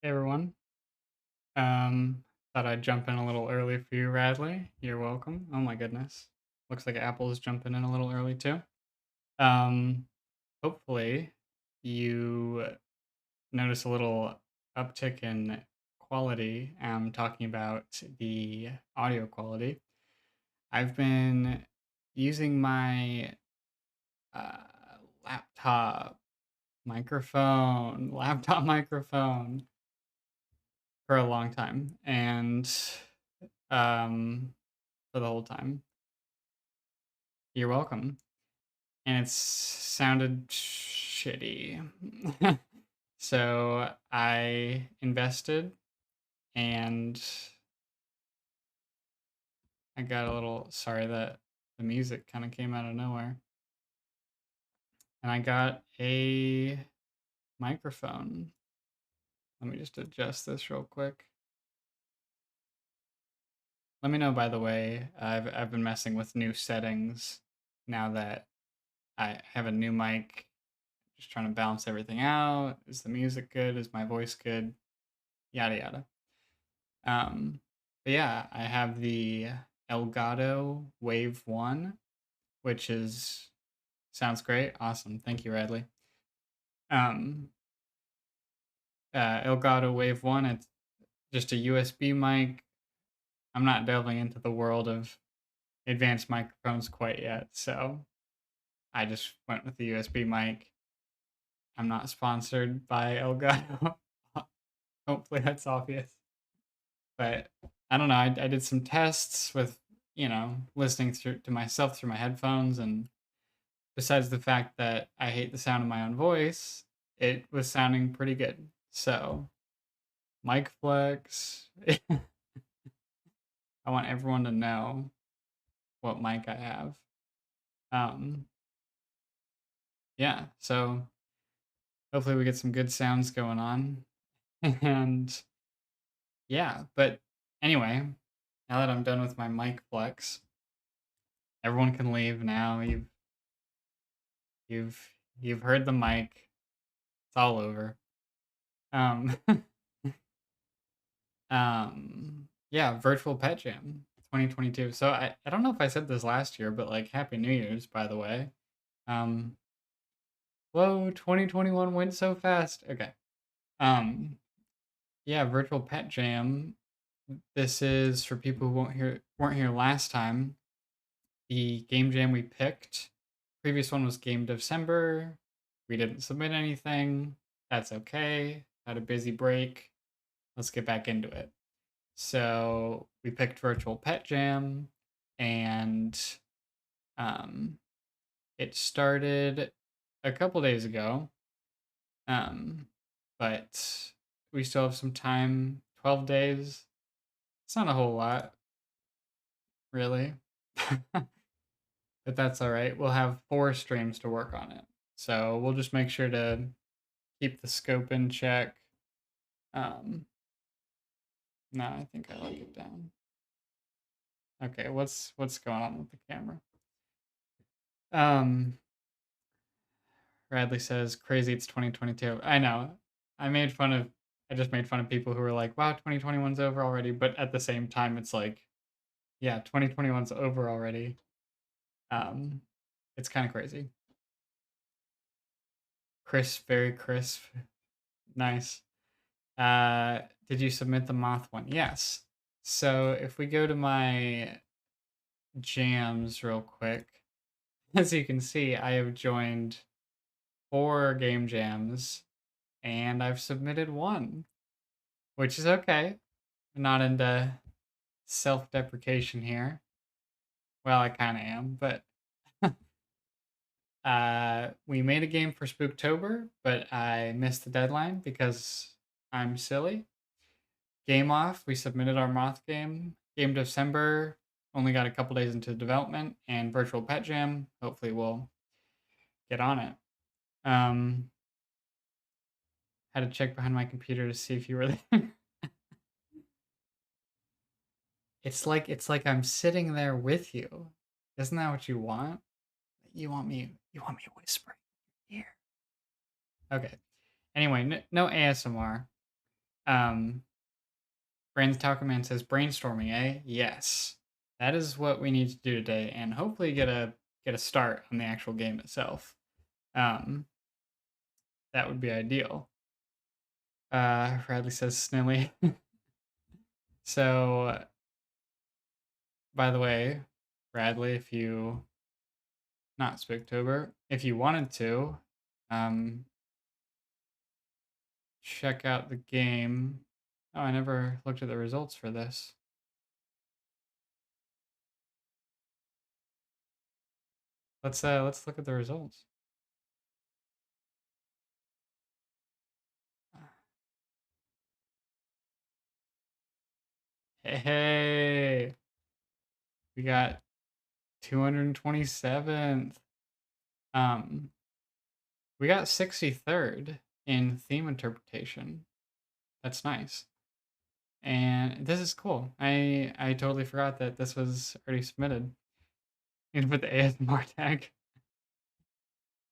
Hey everyone. Um, Thought I'd jump in a little early for you, Radley. You're welcome. Oh my goodness. Looks like Apple is jumping in a little early too. Um, Hopefully you notice a little uptick in quality. I'm talking about the audio quality. I've been using my uh, laptop laptop microphone for a long time, and um, for the whole time. You're welcome. And it sounded shitty. So I invested and I got a little sorry that the music kind of came out of nowhere. And I got a microphone. Let me just adjust this real quick. Let me know, by the way. I've been messing with new settings now that I have a new mic. Just trying to balance everything out. Is the music good? Is my voice good? Yada yada. But yeah, I have the Elgato Wave 1, which is sounds great. Awesome. Thank you, Radley. Um, Elgato Wave 1, it's just a USB mic. I'm not delving into the world of advanced microphones quite yet, so I just went with the USB mic. I'm not sponsored by Elgato. Hopefully that's obvious. But I don't know. I did some tests with, listening through to myself through my headphones, and besides the fact that I hate the sound of my own voice, it was sounding pretty good. So, mic flex. I want everyone to know what mic I have. Um, yeah, so hopefully we get some good sounds going on. And yeah, but anyway, now that I'm done with my mic flex, everyone can leave now. You've you've heard the mic. It's all over. Um yeah, Virtual Pet Jam 2022. So I don't know if I said this last year, but like Happy New Year's, by the way. Um Whoa, 2021 went so fast. Okay. Um yeah, Virtual Pet Jam. This is for people who weren't here last time. The game jam we picked. Previous one was Game December. We didn't submit anything. That's okay. Had a busy break. Let's get back into it. So we picked Virtual Pet Jam, and um, it started a couple days ago, um, but we still have some time. 12 days. It's not a whole lot, really, but that's all right. We'll have 4 streams to work on it, so we'll just make sure to keep the scope in check. Um, no, I think I like it down. Okay, what's going on with the camera? Um, Radley says, "Crazy, it's 2022." I know. I made fun of. I just made fun of people who were like, "Wow, 2021's over already." But at the same time, it's like, yeah, 2021's over already. Um, it's kind of crazy. Crisp, very crisp, nice. Did you submit the moth one? Yes. So if we go to my jams real quick, as you can see, I have joined 4 game jams, and I've submitted one, which is okay. I'm not into self-deprecation here. Well, I kind of am, but we made a game for Spooktober, but I missed the deadline because I'm silly. Game off. We submitted our moth game. Game December. Only got a couple days into development, and Virtual Pet Jam. Hopefully, we'll get on it. Um, Had to check behind my computer to see if you were there. It's like I'm sitting there with you. Isn't that what you want? You want me whispering in your ear. Okay. Anyway, no ASMR. Brains Taco Man says brainstorming, eh? Yes. That is what we need to do today, and hopefully get a start on the actual game itself. That would be ideal. Radley says Snilly. So, by the way, Radley, if you not Spooktober, if you wanted to, check out the game. Oh, I never looked at the results for this. Let's look at the results. Hey, we got 227th. We got 63rd in theme interpretation. That's nice. And this is cool. I totally forgot that this was already submitted. Even with the ASMR tag.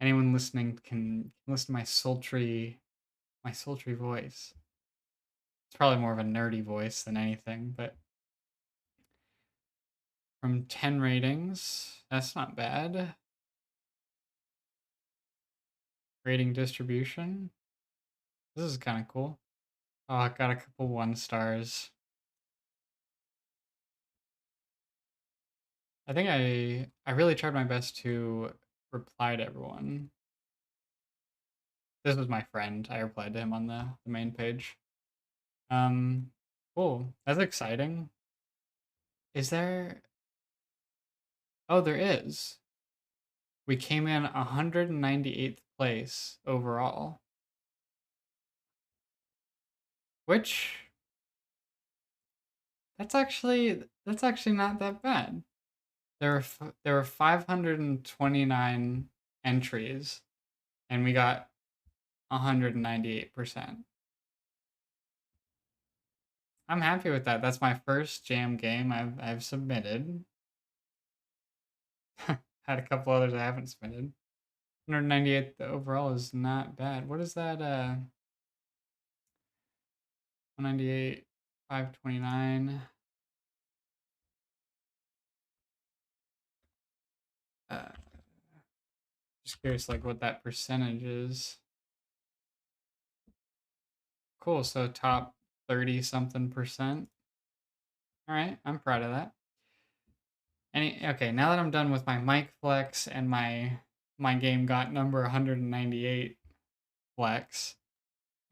Anyone listening can listen to my sultry voice. It's probably more of a nerdy voice than anything, but from 10 ratings, that's not bad. Rating distribution. This is kind of cool. Oh, I got a couple 1 stars. I think I really tried my best to reply to everyone. This was my friend. I replied to him on the main page. Cool. That's exciting. Is there? Oh, there is. We came in 198th place overall, which that's actually not that bad. There were 529 entries, and we got 198%. I'm happy with that. That's my first jam game I've submitted. Had a couple others I haven't submitted. 198 overall is not bad. What is that? 198, 529. Just curious, like what that percentage is. Cool. So top 30 something percent. All right, I'm proud of that. Okay, now that I'm done with my mic flex and my game got number 198 flex.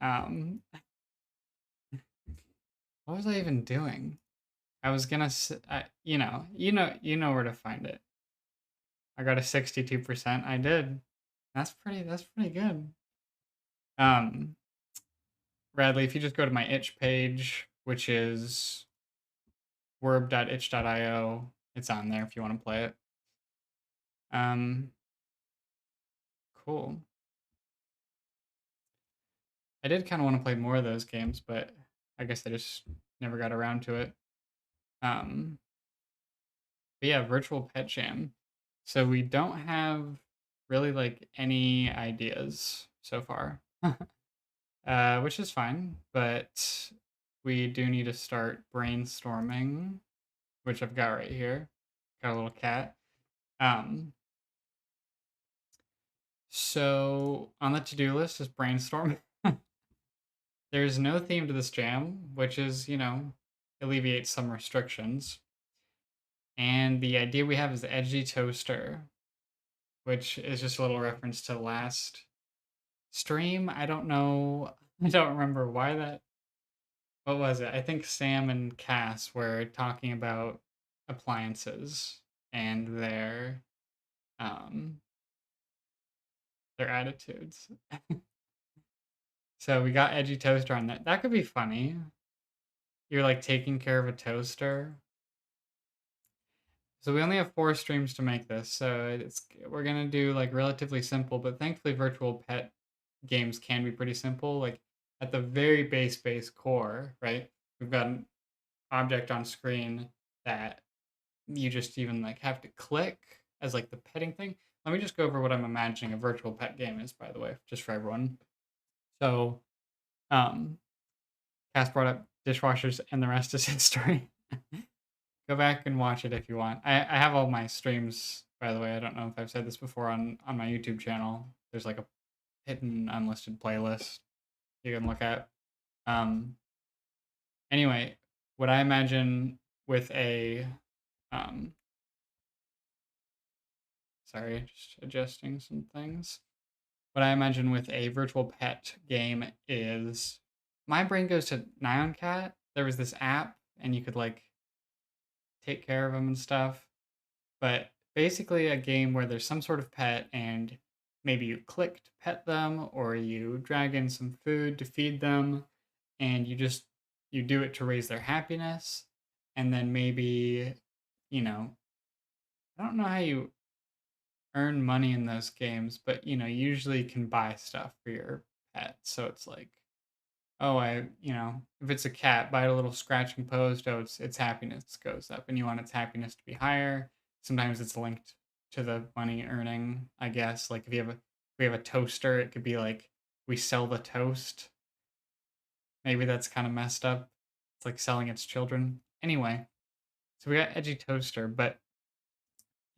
What was I even doing? I was gonna, you know where to find it. I got a 62%. I did. That's pretty good. Bradley, if you just go to my itch page, which is werb.itch.io, it's on there if you want to play it. Cool. I did kind of want to play more of those games, but I guess I just never got around to it. But yeah, Virtual Pet Jam. So we don't have really like any ideas so far, which is fine, but we do need to start brainstorming, which I've got right here. Got a little cat. So on the to-do list is brainstorm. There's no theme to this jam, which is, alleviates some restrictions. And the idea we have is the Edgy Toaster, which is just a little reference to last stream. I don't know. I don't remember why that. What was it? I think Sam and Cass were talking about appliances and their attitudes. So we got Edgy Toaster on that. That could be funny. You're like taking care of a toaster. So we only have 4 streams to make this, so we're gonna do like relatively simple, but thankfully virtual pet games can be pretty simple. Like at the very base core, right? We've got an object on screen that you just even like have to click as like the petting thing. Let me just go over what I'm imagining a virtual pet game is, by the way, just for everyone. So Cass brought up dishwashers, and the rest is history. Go back and watch it if you want. I have all my streams, by the way. I don't know if I've said this before on my YouTube channel. There's like a hidden unlisted playlist you can look at. Anyway, what I imagine with a sorry, just adjusting some things. What I imagine with a virtual pet game is my brain goes to Nyan Cat. There was this app, and you could like take care of them and stuff. But basically, a game where there's some sort of pet, and maybe you click to pet them, or you drag in some food to feed them, and you do it to raise their happiness, and then maybe, you know, I don't know how you earn money in those games, but you usually can buy stuff for your pet. So it's like, oh, if it's a cat, buy a little scratching post. Oh, its happiness goes up, and you want its happiness to be higher. Sometimes it's linked to the money earning, I guess. Like if we have a toaster, it could be like we sell the toast. Maybe that's kind of messed up. It's like selling its children. Anyway, so we got Edgy Toaster, but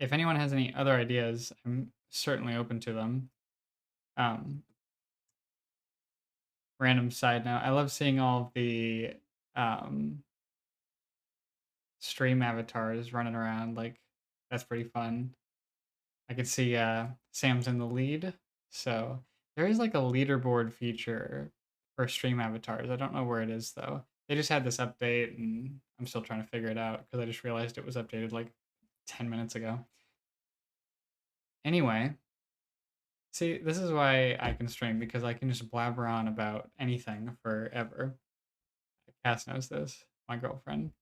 if anyone has any other ideas, I'm certainly open to them. Random side note, I love seeing all of the stream avatars running around. Like, that's pretty fun. I could see Sam's in the lead. So there is like a leaderboard feature for stream avatars. I don't know where it is though. They just had this update, and I'm still trying to figure it out because I just realized it was updated like 10 minutes ago. Anyway, see, this is why I can stream, because I can just blabber on about anything forever. Cass knows this, my girlfriend.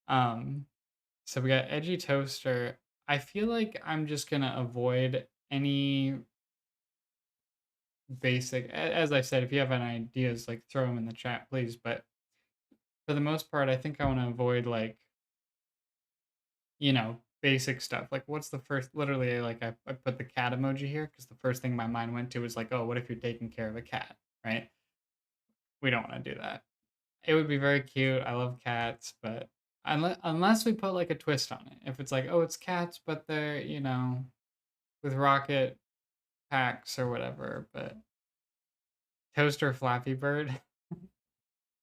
So we got Edgy Toaster. I feel like I'm just gonna avoid any basic. As I said, if you have any ideas, like throw them in the chat, please. But for the most part, I think I want to avoid like basic stuff. Like, what's the first? Literally, like I put the cat emoji here because the first thing my mind went to was like, oh, what if you're taking care of a cat, right? We don't want to do that. It would be very cute. I love cats, but unless we put like a twist on it. If it's like, oh, it's cats, but they're, with rocket packs or whatever, but Toaster Flappy Bird.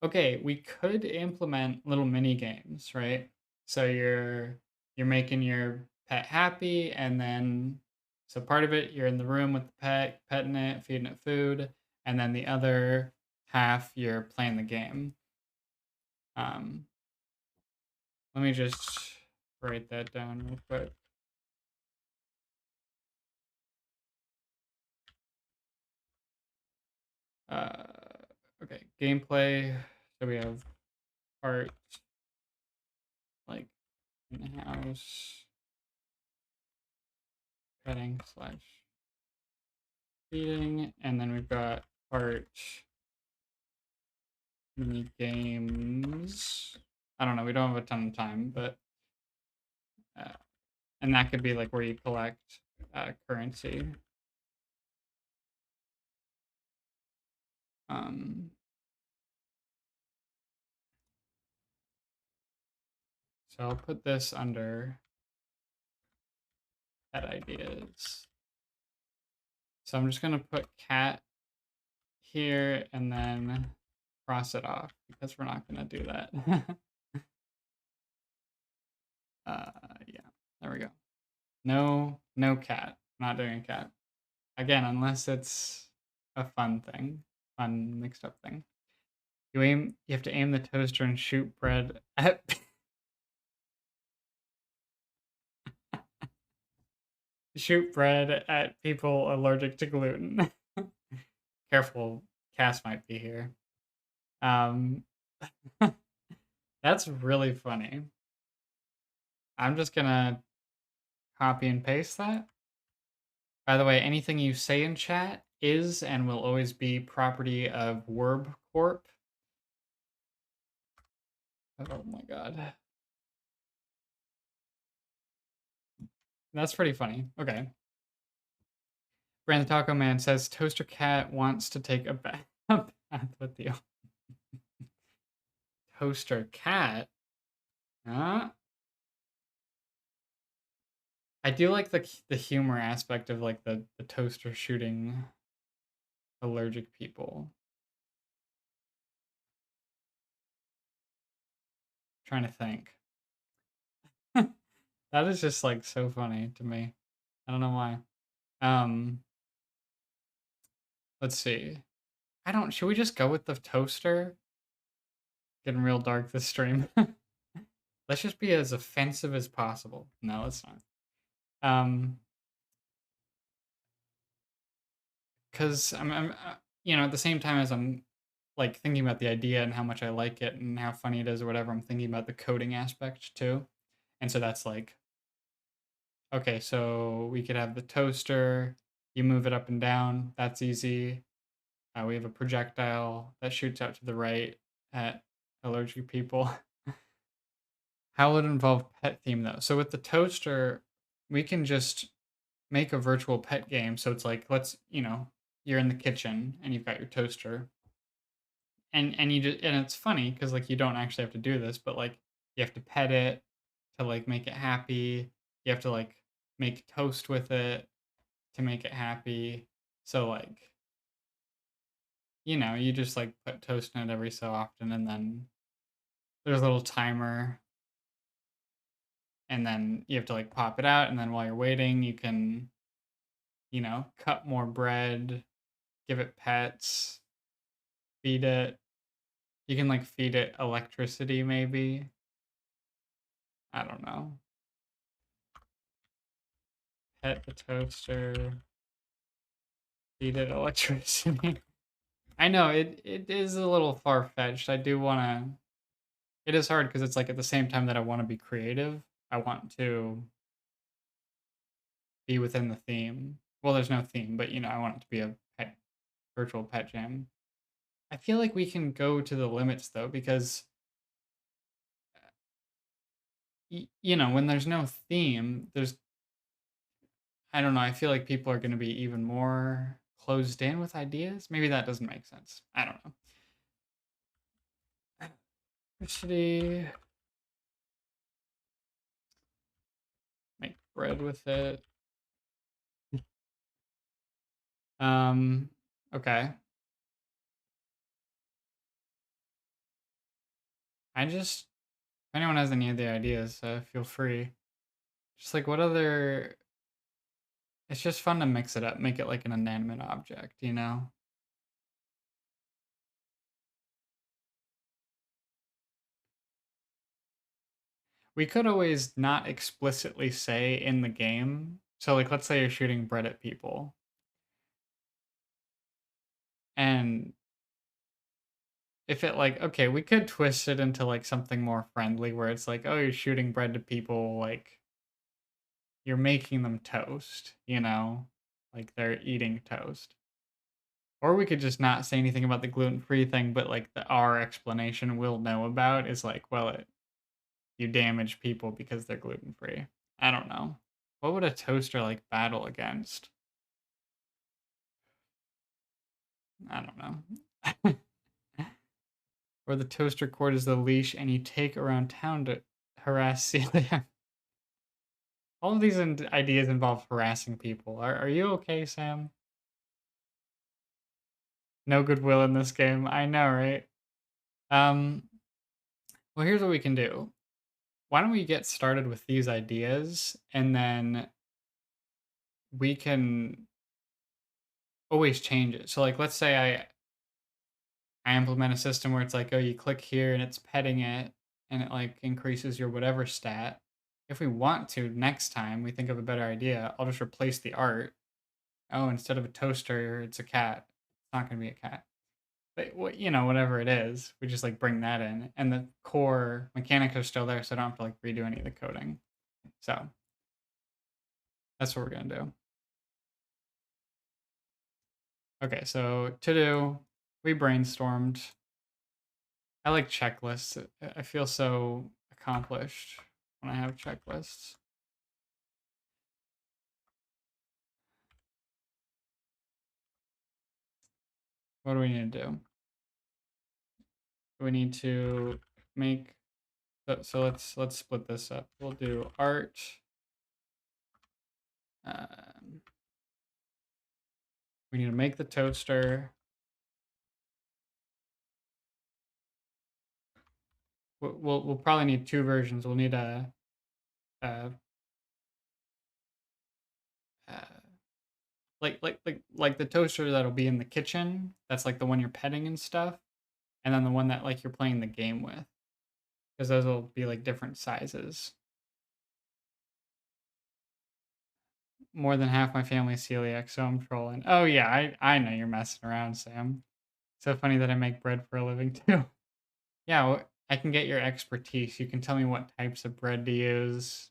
Okay, we could implement little mini games, right? So you're making your pet happy, and then so part of it you're in the room with the pet, petting it, feeding it food, and then the other half you're playing the game. Let me just write that down real quick. Okay, gameplay. So we have art, like in the house, petting slash feeding, and then we've got art, mini games. I don't know. We don't have a ton of time, but and that could be like where you collect currency. So I'll put this under pet ideas. So I'm just gonna put cat here and then cross it off because we're not gonna do that. Yeah, there we go. No cat. Not doing a cat. Again, unless it's a fun thing, fun mixed up thing. You have to aim the toaster and shoot bread at shoot bread at people allergic to gluten. Careful, Cass might be here. That's really funny. I'm just gonna copy and paste that. By the way, anything you say in chat is and will always be property of Werb Corp. Oh my god. That's pretty funny. Okay. Brand the Taco Man says Toaster Cat wants to take a bath with you. toaster cat. Uh, I do like the humor aspect of like the toaster shooting allergic people. Trying to think. That is just like so funny to me. I don't know why. Um, let's see. I don't. Should we just go with the toaster? Getting real dark this stream. Let's just be as offensive as possible. No, let's not. Because at the same time as I'm like thinking about the idea and how much I like it and how funny it is or whatever, I'm thinking about the coding aspect too. And so that's like, okay, so we could have the toaster, you move it up and down, that's easy. We have a projectile that shoots out to the right at allergic people. How would it involve pet theme though? So with the toaster, we can just make a virtual pet game. So it's like, you're in the kitchen and you've got your toaster and you just and it's funny because like you don't actually have to do this, but like you have to pet it to like make it happy. You have to like make toast with it to make it happy. So like, you just like put toast in it every so often and then there's a little timer and then you have to like pop it out and then while you're waiting you can, cut more bread, give it pets, feed it. You can like feed it electricity maybe. I don't know. Pet the toaster, feed it electricity. I know it is a little far fetched. I do want to. It is hard because it's like at the same time that I want to be creative, I want to be within the theme. Well, there's no theme, but I want it to be a virtual pet jam. I feel like we can go to the limits though because when there's no theme, there's I don't know. I feel like people are going to be even more closed in with ideas. Maybe that doesn't make sense. I don't know. Electricity. Make bread with it. Okay. If anyone has any other ideas, feel free. Just like what other, it's just fun to mix it up, make it like an inanimate object. We could always not explicitly say in the game. So, like, let's say you're shooting bread at people, and if it like, okay, we could twist it into like something more friendly where it's like, oh, you're shooting bread to people, like, you're making them toast, like they're eating toast. Or we could just not say anything about the gluten-free thing, but like our explanation we'll know about is like, well, you damage people because they're gluten-free. I don't know. What would a toaster like battle against? I don't know. Or the toaster cord is the leash and you take around town to harass Celia. All of these ideas involve harassing people. Are you okay, Sam? No goodwill in this game. I know, right? Um, well, here's what we can do. Why don't we get started with these ideas and then we can always change it. So like let's say I implement a system where it's like, oh, you click here and it's petting it and it like increases your whatever stat. If we want to, next time we think of a better idea, I'll just replace the art. Oh, instead of a toaster, it's a cat. It's not going to be a cat. But whatever it is, we just like bring that in, and the core mechanics are still there, so I don't have to like redo any of the coding. So that's what we're gonna do. Okay, so to do, we brainstormed. I like checklists. I feel so accomplished when I have checklists. What do we need to do? We need to make, so let's split this up. We'll do art. We need to make the toaster. We'll probably need two versions. We'll need a like the toaster that'll be in the kitchen. That's like the one you're petting and stuff, and then the one that like you're playing the game with, because those will be like different sizes. More than half my family's celiac, so I'm trolling. Oh yeah, I know you're messing around, Sam. So funny that I make bread for a living too. Yeah, I can get your expertise. You can tell me what types of bread to use.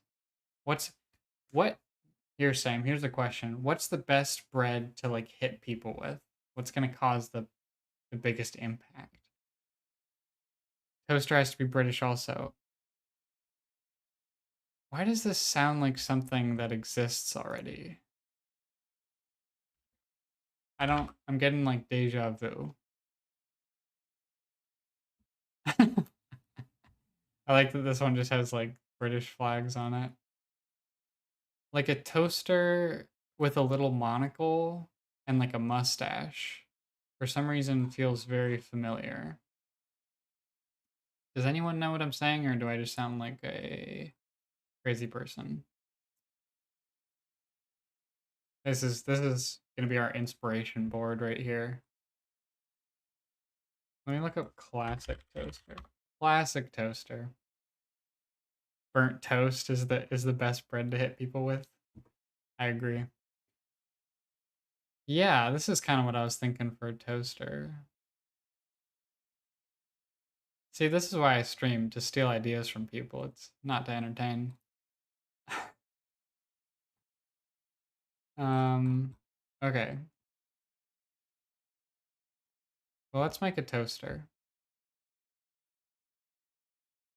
What Here, Sam, here's a question. What's the best bread to like hit people with? What's gonna cause the biggest impact? Toaster has to be British also. Why does this sound like something that exists already? I'm getting like deja vu. I like that this one just has like British flags on it. Like a toaster with a little monocle and like a mustache. For some reason feels very familiar. Does anyone know what I'm saying, or do I just sound like a crazy person? This is gonna be our inspiration board right here. Let me look up classic toaster. Classic toaster. Burnt toast is the best bread to hit people with. I agree. Yeah, this is kind of what I was thinking for a toaster. See, this is why I stream, to steal ideas from people. It's not to entertain. Okay. Well, let's make a toaster.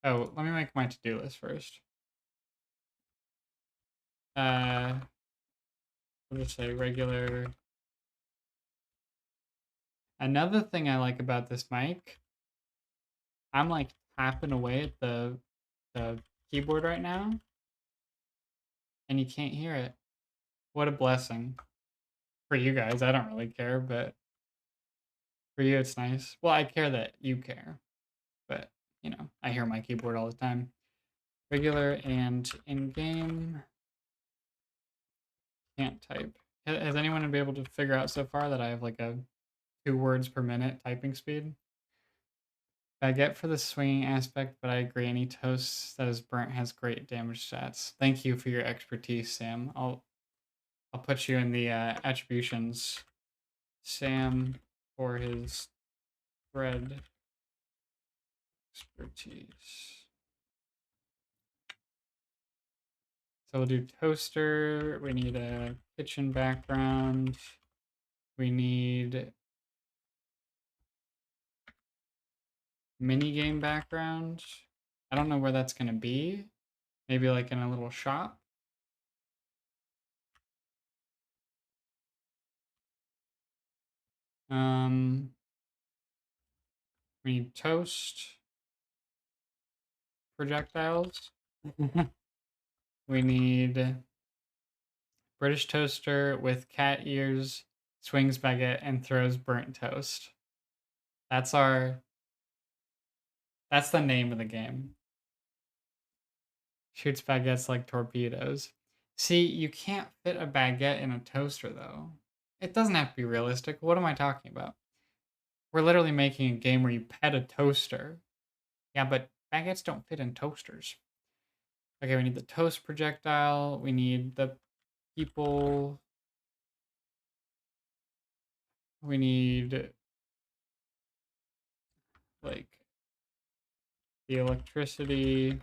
Oh, let me make my to-do list first. We'll just say regular. Another thing I like about this mic, I'm like tapping away at the keyboard right now, and you can't hear it. What a blessing. For you guys, I don't really care, but for you, it's nice. Well, I care that you care, but you know, I hear my keyboard all the time. Regular and in-game. Can't type. Has anyone been able to figure out so far that I have like a 2 words per minute typing speed? Baguette for the swinging aspect, but I agree. Any toast that is burnt has great damage stats. Thank you for your expertise, Sam. I'll put you in the attributions. Sam for his bread expertise. So we'll do toaster. We need a kitchen background. We need mini game background. I don't know where that's gonna be. Maybe like in a little shop. We need toast projectiles. We need British toaster with cat ears, swings baguette, and throws burnt toast. That's the name of the game. Shoots baguettes like torpedoes. See, you can't fit a baguette in a toaster though. It doesn't have to be realistic. What am I talking about? We're literally making a game where you pet a toaster. Yeah, but baguettes don't fit in toasters. Okay, we need the toast projectile. We need the people. We need like the electricity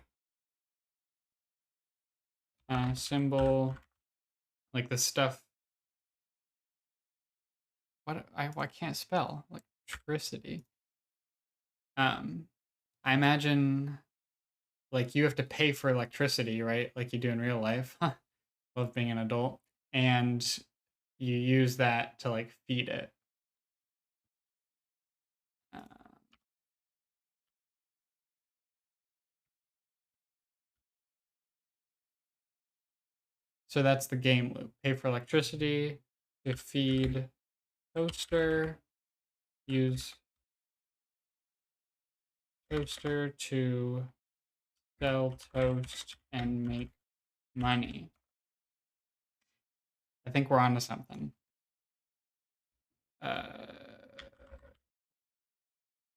symbol, like the stuff. I can't spell electricity. I imagine like you have to pay for electricity, right? Like you do in real life, both being an adult, and you use that to like feed it. Uh, So that's the game loop. Pay for electricity to feed toaster, use toaster to sell toast and make money. I think we're onto something.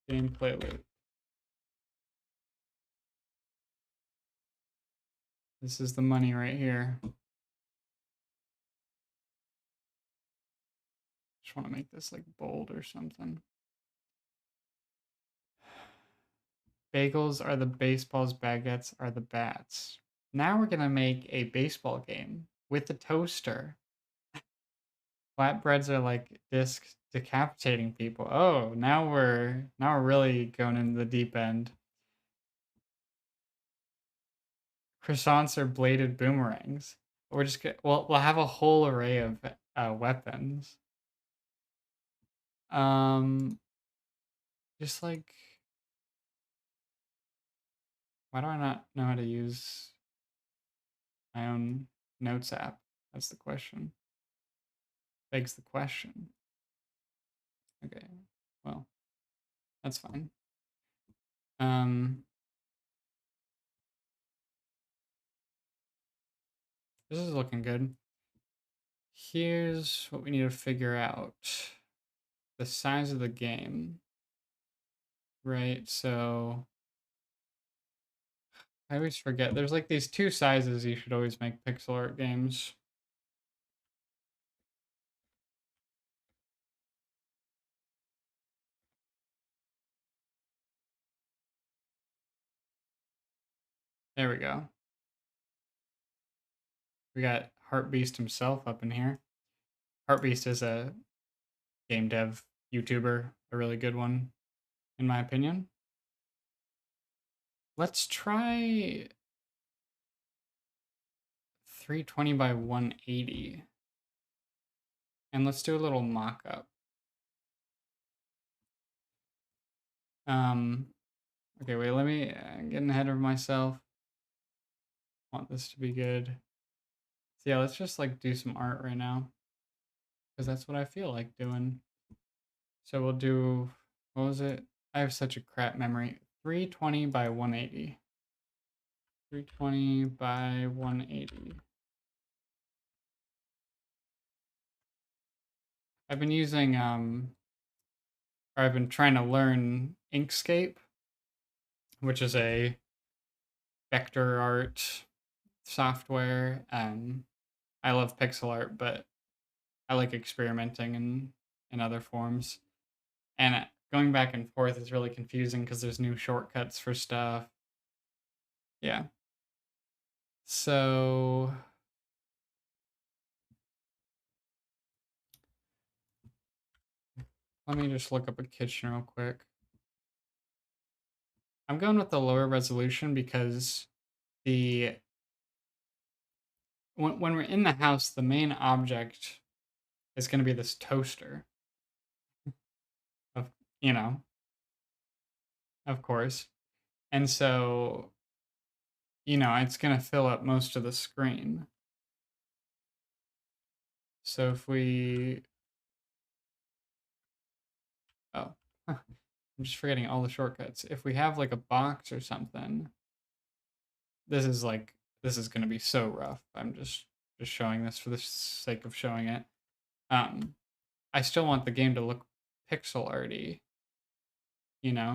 Gameplay loop. This is the money right here. Just want to make this like bold or something. Bagels are the baseballs, baguettes are the bats. Now we're gonna make a baseball game with a toaster. Flatbreads are like discs decapitating people. Oh, now we're really going into the deep end. Croissants are bladed boomerangs. We're just we'll have a whole array of weapons. Just like, why do I not know how to use my own notes app? That's the question. Begs the question. Okay, well, that's fine. This is looking good. Here's what we need to figure out. The size of the game. Right, so I always forget. There's like these two sizes you should always make pixel art games. There we go. We got Heartbeast himself up in here. Heartbeast is a game dev YouTuber, a really good one, in my opinion. Let's try 320 by 180. And let's do a little mock-up. Okay, wait, let me, getting ahead of myself. Want this to be good. So yeah, let's just like do some art right now, because that's what I feel like doing. So we'll do, what was it? I have such a crap memory. 320 by 180. 320 by 180. I've been using, or I've been trying to learn Inkscape, which is a vector art software. I love pixel art, but I like experimenting in other forms. And going back and forth is really confusing because there's new shortcuts for stuff. Yeah. So let me just look up a kitchen real quick. I'm going with the lower resolution because the when we're in the house, the main object is going to be this toaster. Of you know, of course. And so, it's going to fill up most of the screen. So if we oh, I'm just forgetting all the shortcuts. If we have like a box or something, this is going to be so rough. I'm just showing this for the sake of showing it. I still want the game to look pixel arty,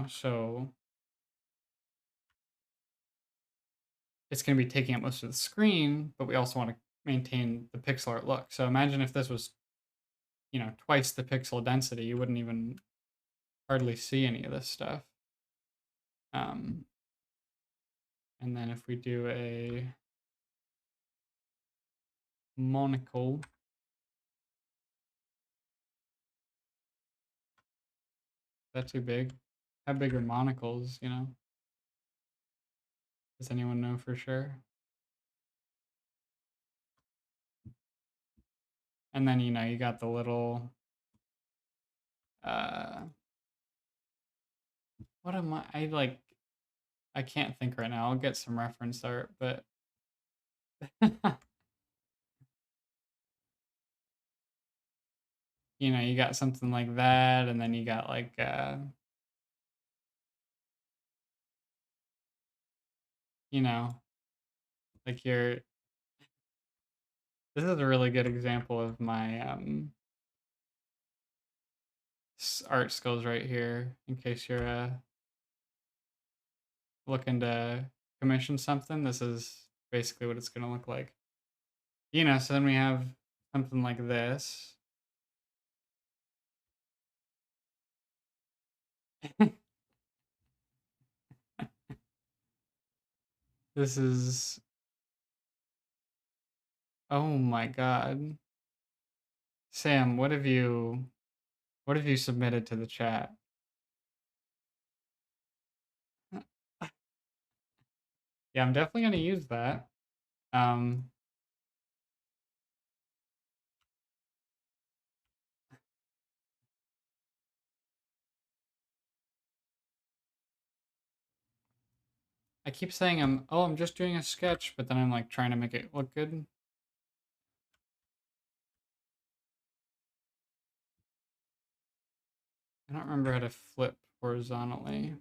so it's going to be taking up most of the screen, but we also want to maintain the pixel art look. So imagine if this was, twice the pixel density, you wouldn't even hardly see any of this stuff. And then if we do a monocle, that's too big. How big are monocles, Does anyone know for sure? And then, you got the little, what am I can't think right now. I'll get some reference art, but you know, you got something like that, and then you got like, you know, like your this is a really good example of my art skills right here. In case you're looking to commission something, this is basically what it's gonna look like. You know, so then we have something like this. This is oh my god. Sam, what have you submitted to the chat? Yeah, I'm definitely gonna use that. Um, I keep saying I'm just doing a sketch, but then I'm like trying to make it look good. I don't remember how to flip horizontally.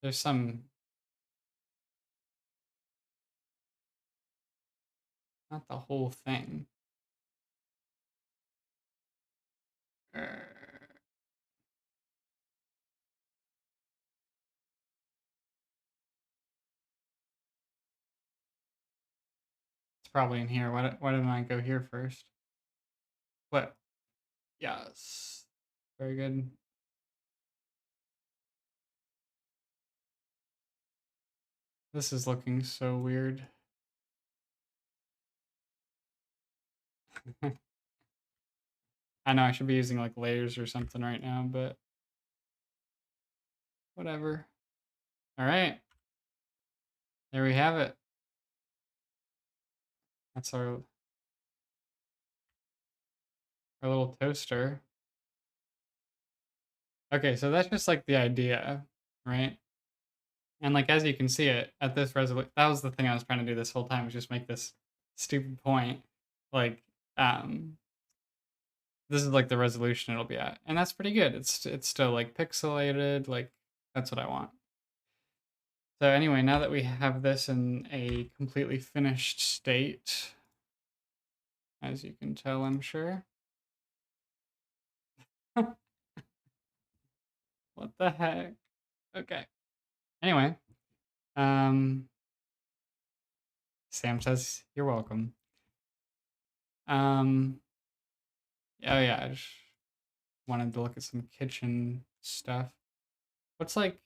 There's some, not the whole thing. It's probably in here. Why didn't I go here first? What? Yes. Very good. This is looking so weird. I know I should be using like layers or something right now, but whatever. All right. There we have it. That's our little toaster. Okay, so that's just like the idea, right? And like as you can see it at this resolution, that was the thing I was trying to do this whole time was just make this stupid point. Like, this is like the resolution it'll be at, and that's pretty good. It's still like pixelated, like that's what I want. So anyway, now that we have this in a completely finished state, as you can tell, I'm sure. What the heck? Okay. Anyway, um, Sam says you're welcome. Oh yeah, I just wanted to look at some kitchen stuff. What's like,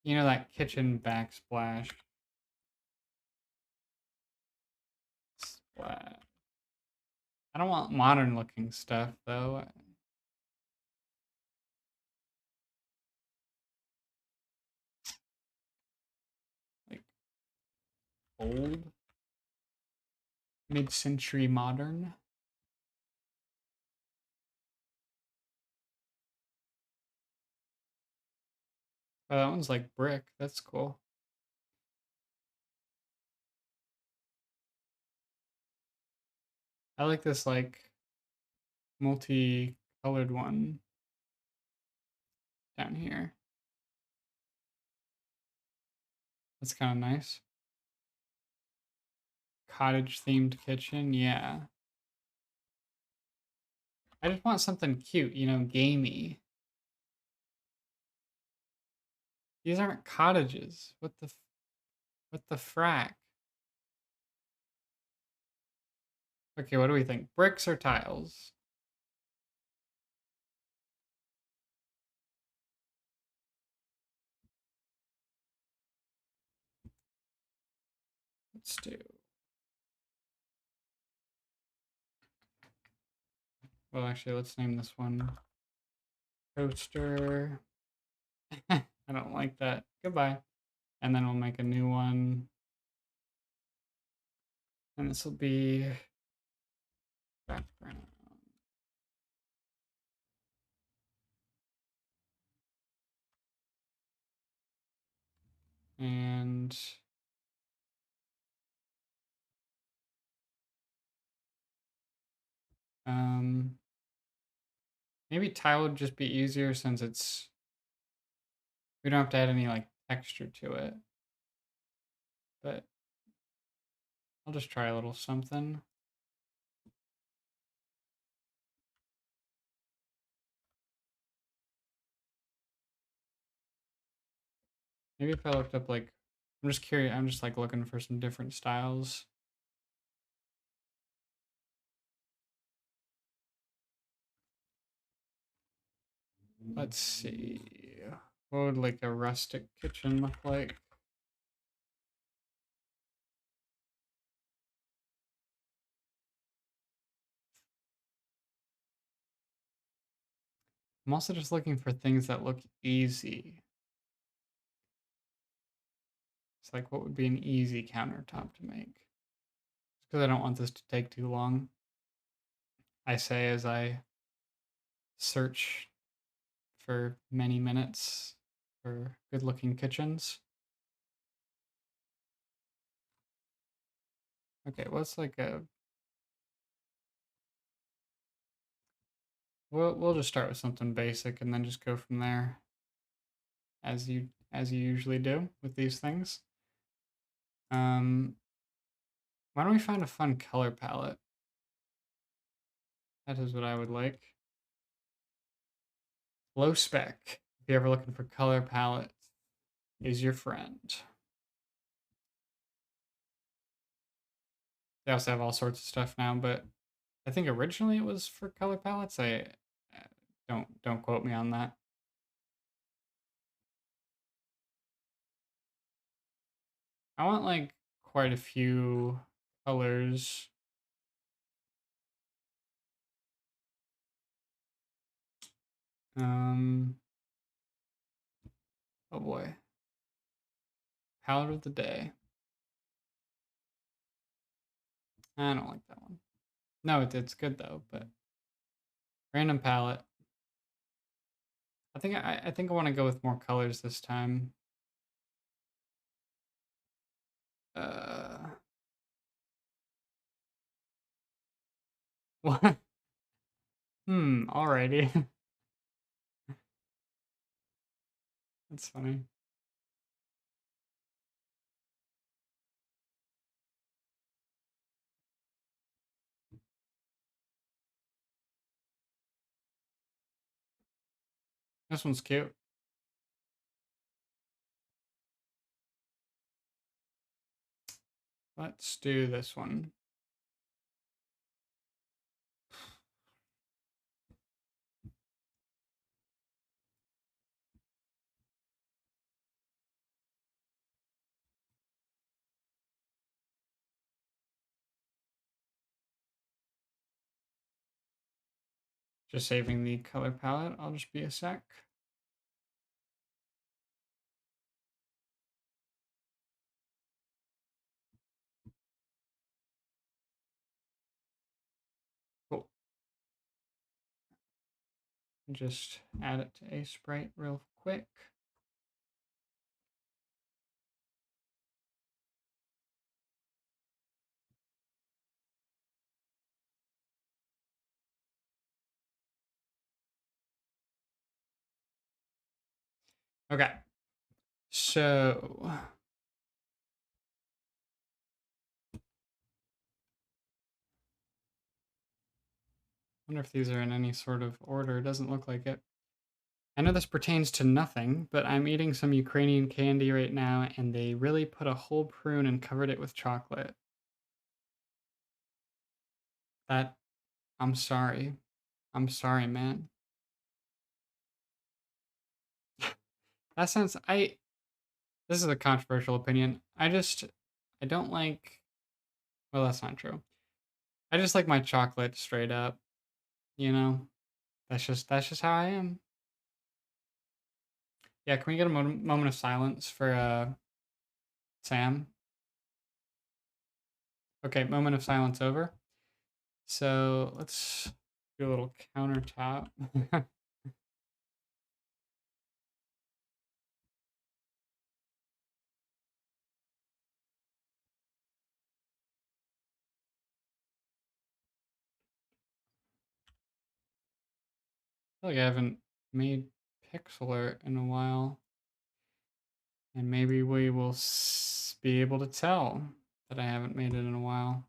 you know, that kitchen backsplash? Splat. I don't want modern looking stuff though. Like old, mid-century modern. Oh, that one's like brick. That's cool. I like this like multi-colored one down here. That's kind of nice. Cottage themed kitchen, yeah. I just want something cute, you know, gamey. These aren't cottages. What the frack? Okay, what do we think? Bricks or tiles? Let's do. Well, actually, let's name this one Coaster. I don't like that. Goodbye. And then we'll make a new one. And this will be background. And um Maybe tile would just be easier since we don't have to add any like texture to it. But I'll just try a little something. Maybe if I looked up like, I'm just curious, I'm just like looking for some different styles. Let's see. What would like a rustic kitchen look like? I'm also just looking for things that look easy. It's like, what would be an easy countertop to make? Just because I don't want this to take too long. I say as I search for many minutes for good looking kitchens. Okay, what's like a we'll just start with something basic and then just go from there as you usually do with these things. Um why don't we find a fun color palette? That is what I would like. Low spec. If you're ever looking for color palette, is your friend. They also have all sorts of stuff now, but I think originally it was for color palettes. I don't quote me on that. I want like quite a few colors. Um, oh boy, palette of the day. I don't like that one. No, it's good though, but random palette. I think I want to go with more colors this time. Uh, what? Alrighty. That's funny. This one's cute. Let's do this one. Just saving the color palette. I'll just be a sec. Cool. Just add it to Aseprite real quick. Okay. So wonder if these are in any sort of order. It doesn't look like it. I know this pertains to nothing, but I'm eating some Ukrainian candy right now, and they really put a whole prune and covered it with chocolate. That, I'm sorry. I'm sorry, man. That sounds, this is a controversial opinion. I don't like, well, that's not true. I just like my chocolate straight up, you know? That's just how I am. Yeah, can we get a moment of silence for Sam? Okay, moment of silence over. So let's do a little countertop. feel like I haven't made pixel art in a while. And maybe we will be able to tell that I haven't made it in a while.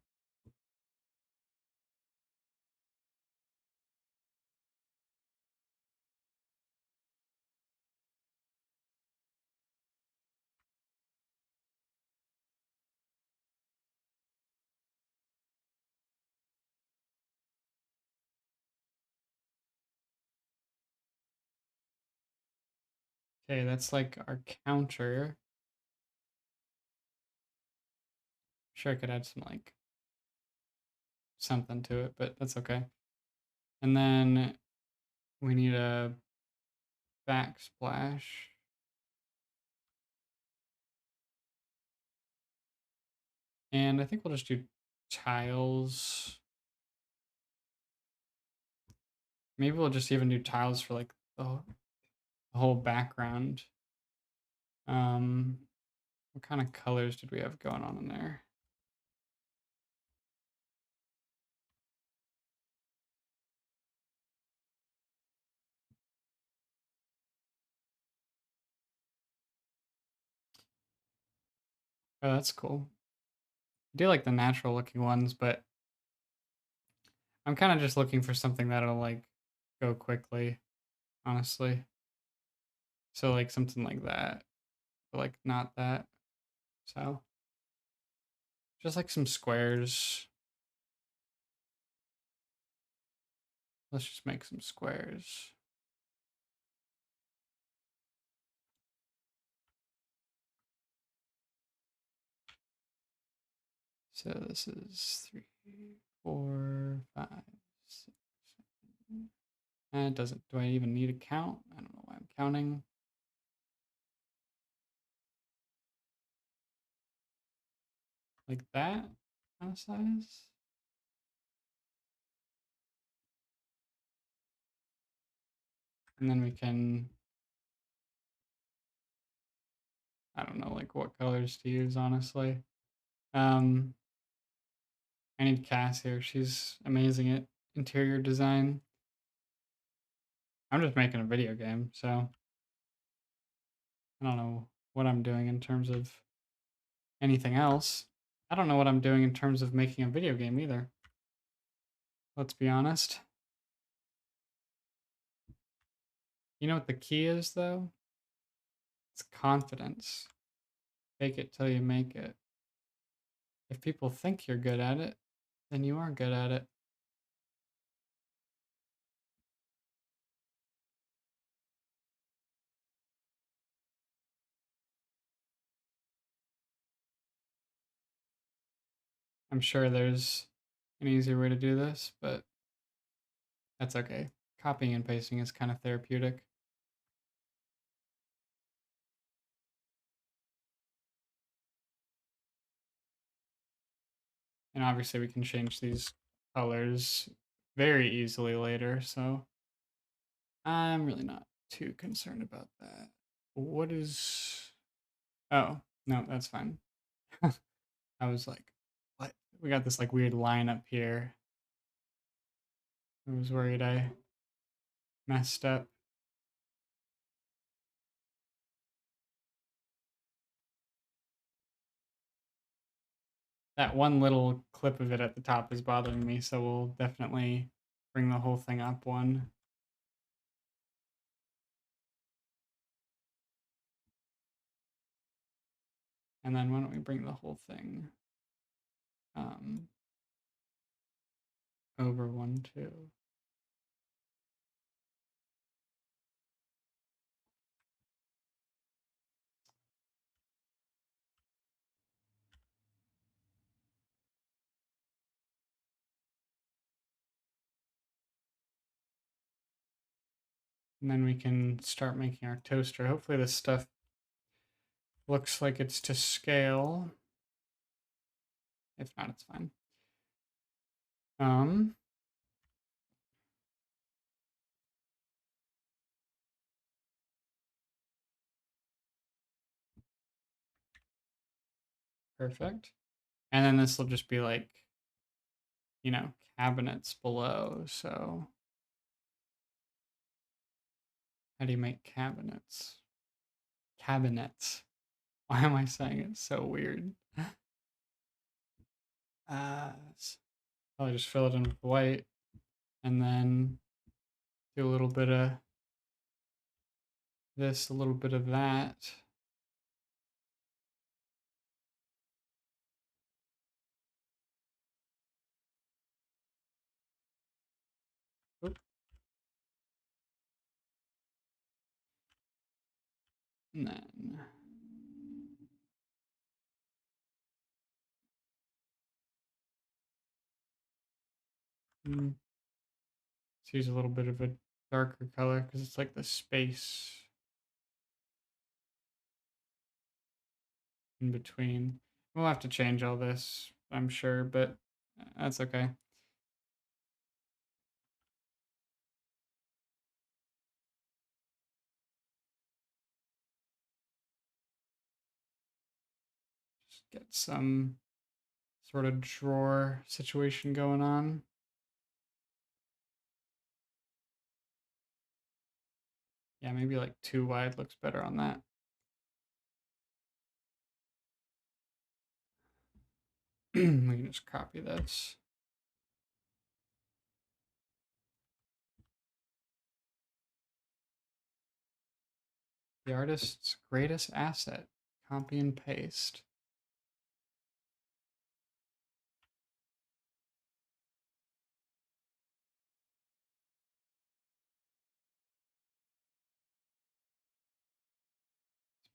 Okay, that's like our counter. Sure, I could add some like something to it, but that's okay. And then we need a backsplash. And I think we'll just do tiles. Maybe we'll just even do tiles for like the whole background. What kind of colors did we have going on in there? Oh, that's cool. I do like the natural looking ones, but I'm kind of just looking for something that'll like go quickly, honestly. So like something like that, but like not that. So just like some squares. Let's just make some squares. So this is 3, 4, 5, 6, 7. And it doesn't, do I even need a count? I don't know why I'm counting. Like that kind of size. And then we can, I don't know, like what colors to use, honestly. Um, I need Cass here. She's amazing at interior design. I'm just making a video game, so I don't know what I'm doing in terms of anything else. I don't know what I'm doing in terms of making a video game either. Let's be honest. You know what the key is, though? It's confidence. Fake it till you make it. If people think you're good at it, then you are good at it. I'm sure there's an easier way to do this, but that's okay. Copying and pasting is kind of therapeutic. And obviously we can change these colors very easily later, so I'm really not too concerned about that. What is... Oh, no, that's fine. I was like, what? We got this like weird line up here. I was worried I messed up. That one little clip of it at the top is bothering me, so we'll definitely bring the whole thing up one. And then why don't we bring the whole thing over one too. And then we can start making our toaster. Hopefully this stuff looks like it's to scale. If not, it's fine. Perfect. And then this will just be like, you know, cabinets below. So How do you make cabinets? Cabinets. Why am I saying it so weird? I'll just fill it in with white and then do a little bit of this, a little bit of that. Oop. And then let's use a little bit of a darker color because it's like the space in between. We'll have to change all this, I'm sure, but that's okay. Just get some sort of drawer situation going on. Yeah, maybe like too wide looks better on that. We can just copy this. The artist's greatest asset. Copy and paste.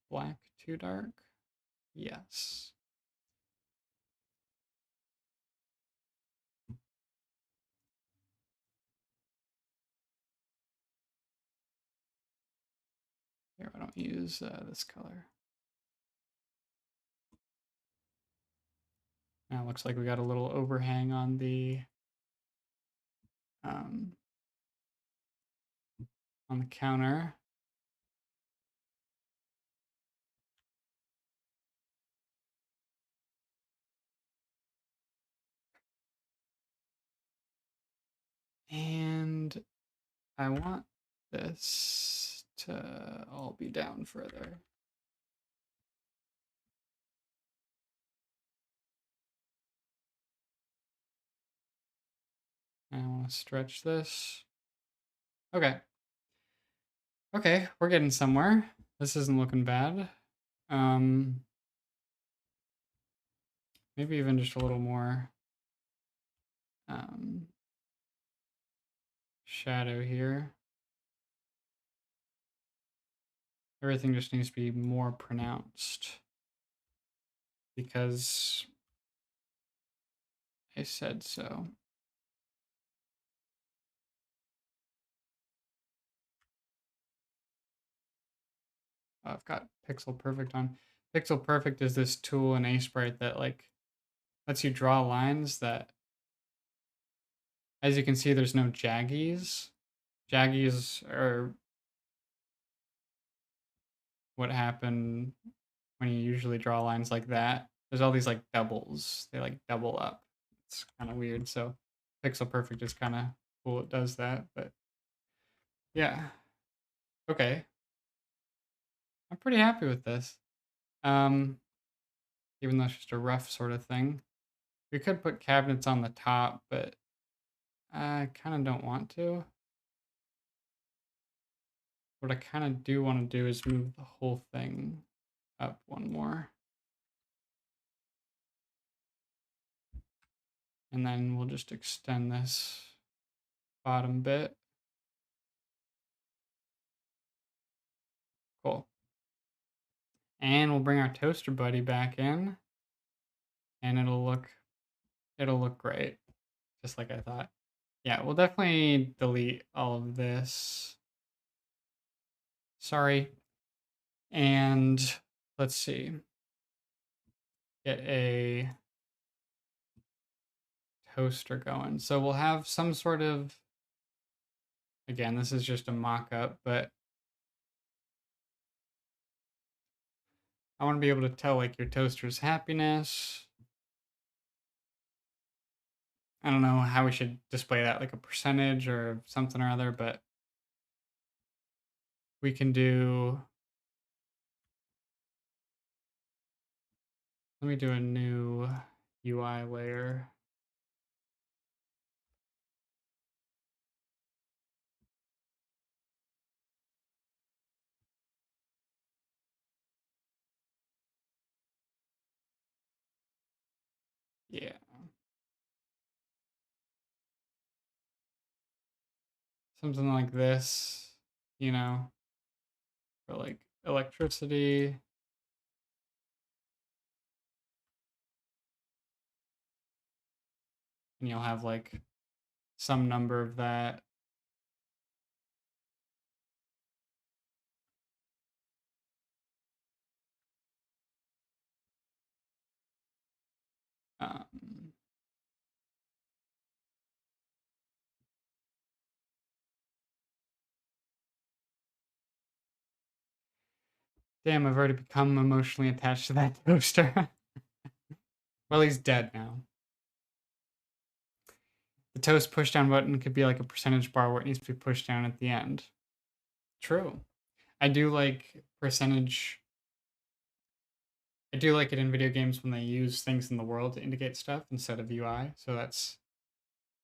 Black too dark? Yes. Here, I don't use this color. Now it looks like we got a little overhang on the counter. And I want this to all be down further. I want to stretch this. Okay. Okay, we're getting somewhere. This isn't looking bad. Maybe even just a little more shadow here. Everything just needs to be more pronounced because I said so. I've got Pixel Perfect on. Pixel Perfect is this tool in Aseprite that like lets you draw lines that, as you can see, there's no jaggies. Jaggies are what happen when you usually draw lines like that. There's all these like doubles. They like double up. It's kind of weird. So Pixel Perfect is kind of cool. It does that, but yeah. Okay. I'm pretty happy with this. Even though it's just a rough sort of thing. We could put cabinets on the top, but I kind of don't want to. What I kind of do want to do is move the whole thing up one more. And then we'll just extend this bottom bit. Cool. And we'll bring our toaster buddy back in. And it'll look great. Just like I thought. Yeah, we'll definitely delete all of this. Sorry. And let's see. Get a toaster going. So we'll have some sort of, again, this is just a mock-up, but I want to be able to tell like your toaster's happiness. I don't know how we should display that, like a percentage or something or other, but we can do, let me do a new UI layer. Yeah. Something like this, you know, for like electricity. And you'll have like some number of that. Um, Damn, I've already become emotionally attached to that toaster. Well, he's dead now. The toast push down button could be like a percentage bar where it needs to be pushed down at the end. True. I do like percentage. I do like it in video games when they use things in the world to indicate stuff instead of UI. So that's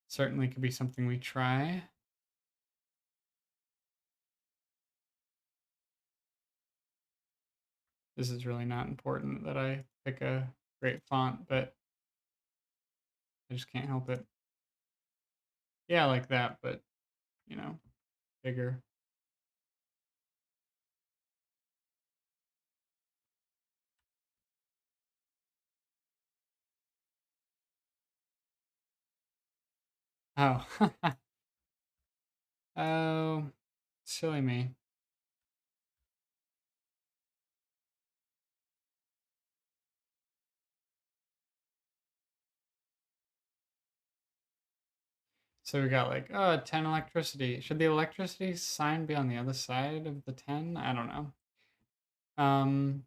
certainly could be something we try. This is really not important that I pick a great font, but I just can't help it. Yeah, like that, but you know, bigger. Oh. Oh, silly me. So we got like, oh, 10 electricity. Should the electricity sign be on the other side of the 10? I don't know. Um,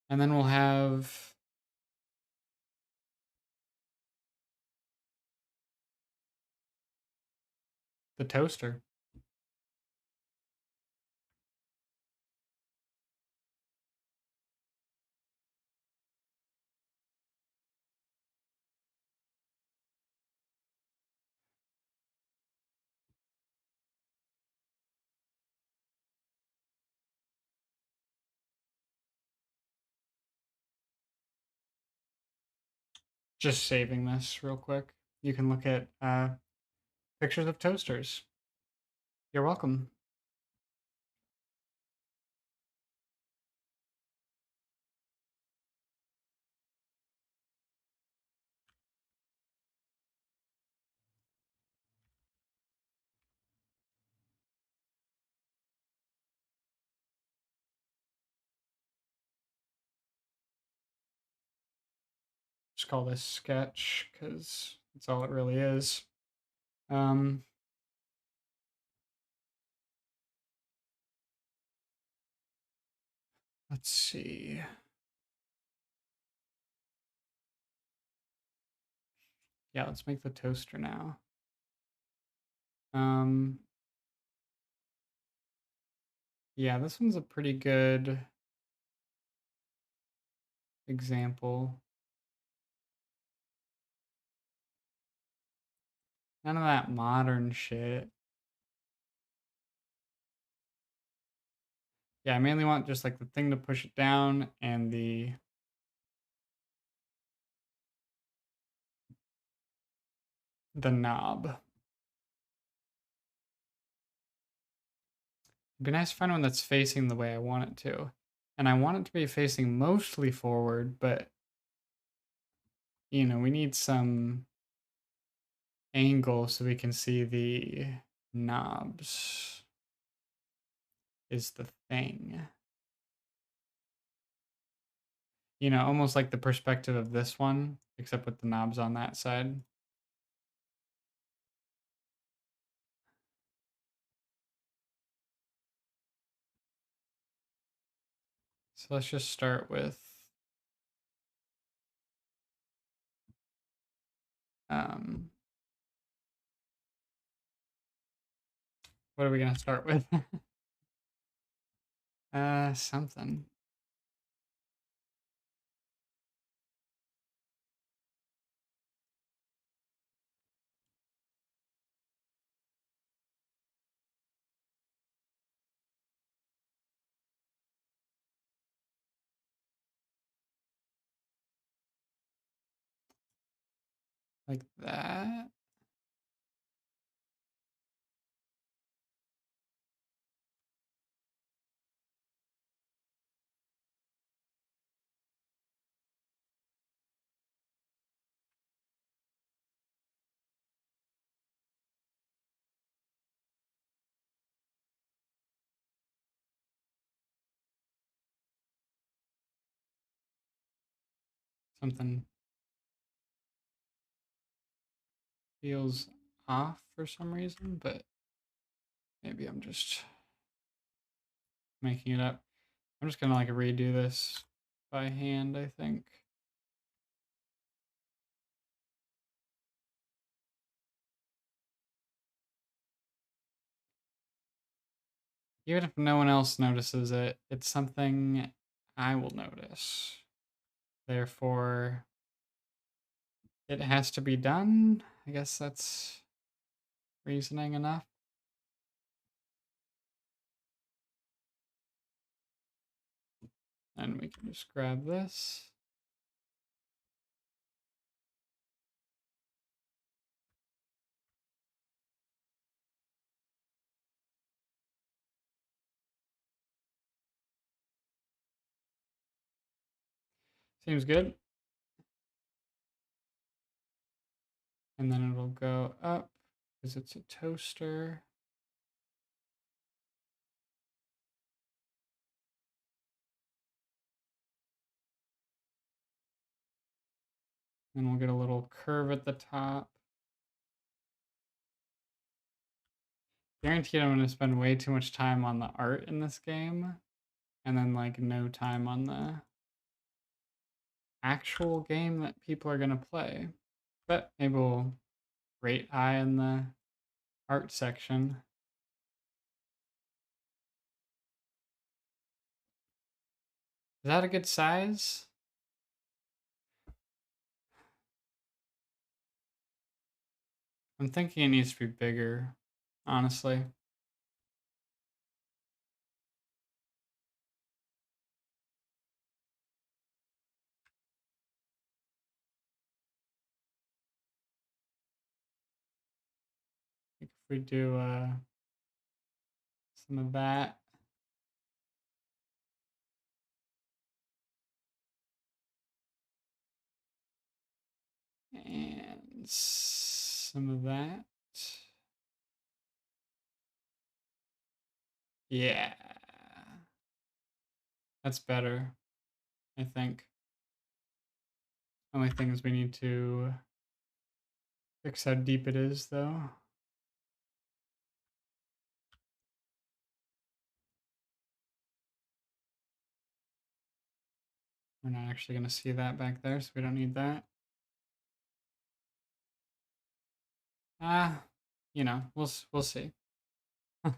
and then we'll have the toaster. Just saving this real quick. You can look at pictures of toasters. You're welcome. Just call this sketch because that's all it really is. Um, let's see. Yeah, let's make the toaster now. Um, yeah, this one's a pretty good example. None of that modern shit. Yeah, I mainly want just like the thing to push it down and the knob. It'd be nice to find one that's facing the way I want it to. And I want it to be facing mostly forward, but you know, we need some angle so we can see the knobs is the thing. You know, almost like the perspective of this one, except with the knobs on that side. So let's just start with um, What are we gonna start with? Something. Like that. Something feels off for some reason, but maybe I'm just making it up. I'm just gonna like redo this by hand, I think. Even if no one else notices it, it's something I will notice. Therefore, it has to be done. I guess that's reasoning enough. And we can just grab this. Seems good. And then it'll go up because it's a toaster. And we'll get a little curve at the top. Guaranteed I'm going to spend way too much time on the art in this game. And then like no time on the actual game that people are going to play. But maybe we'll rate high in the art section. Is that a good size? I'm thinking it needs to be bigger, honestly. Like if we do some of that. And some of that. Yeah. That's better, I think. Only thing is we need to fix how deep it is, though. We're not actually going to see that back there, so we don't need that. You know, we'll see. It's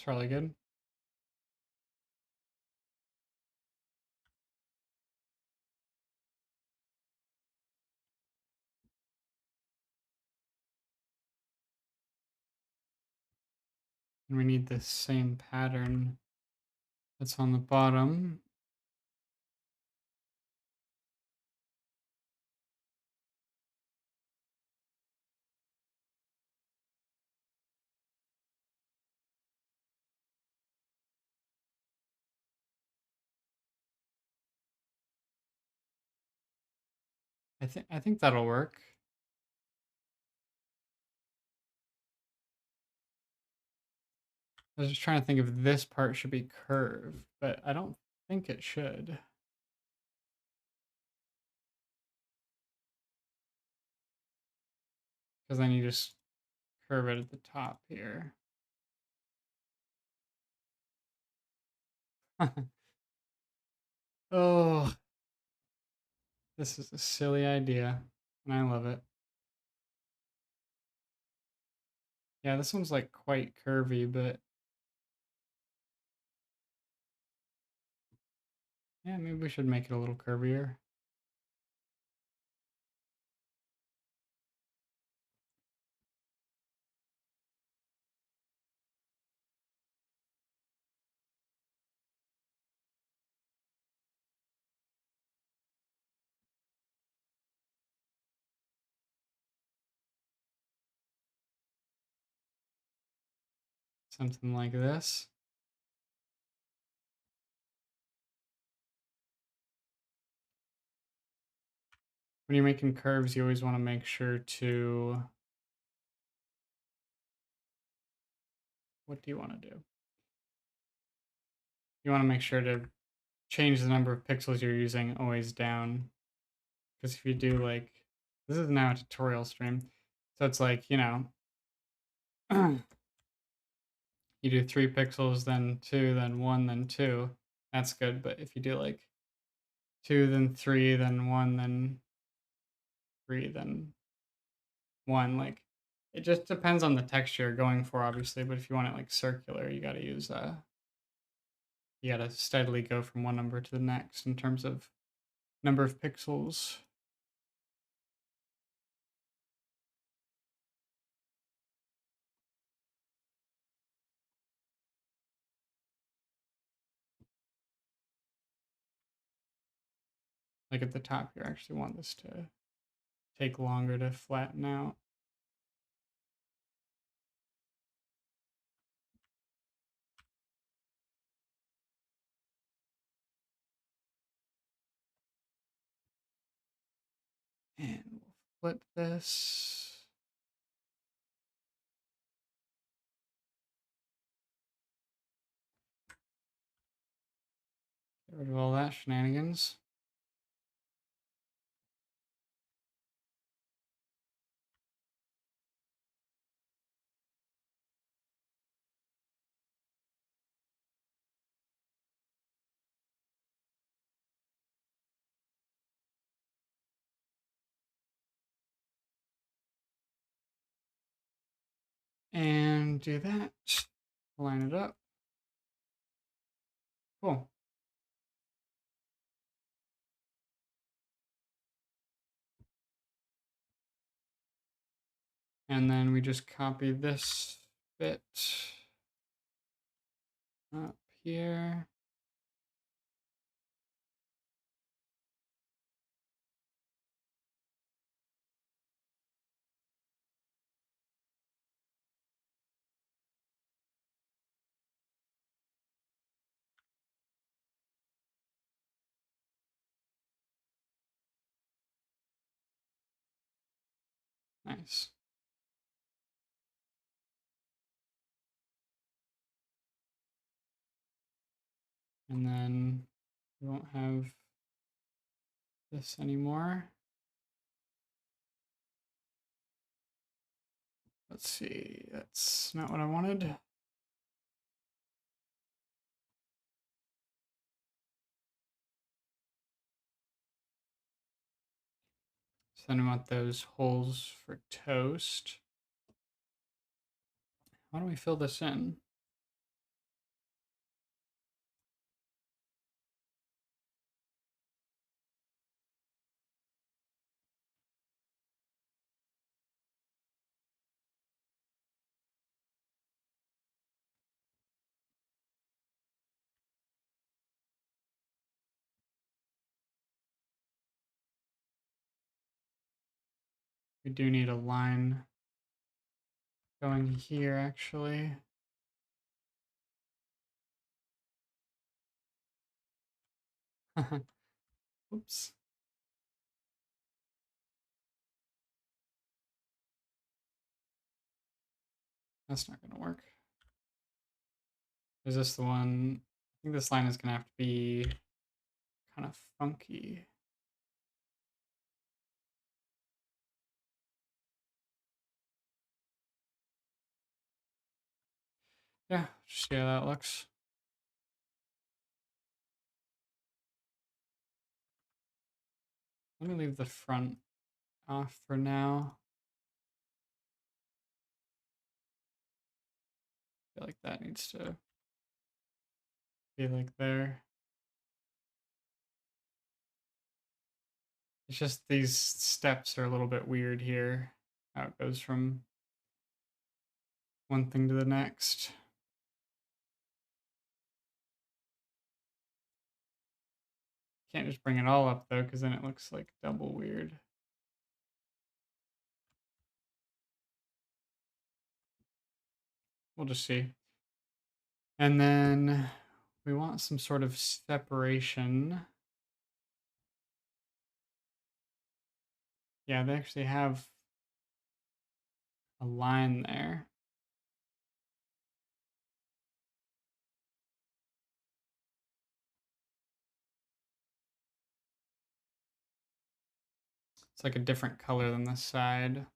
probably good. And we need the same pattern that's on the bottom. I think that'll work. I was just trying to think if this part should be curved, but I don't think it should. Because then you just curve it at the top here. Oh, this is a silly idea, and I love it. Yeah, this one's like quite curvy, but yeah, maybe we should make it a little curvier. Something like this. When you're making curves, you always want to make sure to, what do you want to do? You want to make sure to change the number of pixels you're using always down. Because if you do like, this is now a tutorial stream. So it's like, you do 3 pixels, then 2, then 1, then 2. That's good. But if you do like 2, then 3, then 1, then 3, then 1, like it just depends on the texture you're going for, obviously. But if you want it like circular, you got to use you got to steadily go from one number to the next in terms of number of pixels. Like at the top, you actually want this to take longer to flatten out. And we'll flip this. Get rid of all that shenanigans. And do that. Line it up. Cool. And then we just copy this bit up here. Nice. And then we won't have this anymore. Let's see, that's not what I wanted. So then I want those holes for toast. How do we fill this in? We do need a line going here, actually. Oops. That's not gonna work. Is this the one? I think this line is gonna have to be kind of funky. Yeah, just see how that looks. Let me leave the front off for now. I feel like that needs to be like there. It's just these steps are a little bit weird here. How it goes from one thing to the next. Can't just bring it all up though, because then it looks like double weird. We'll just see. And then we want some sort of separation. Yeah, they actually have a line there. It's like a different color than this side.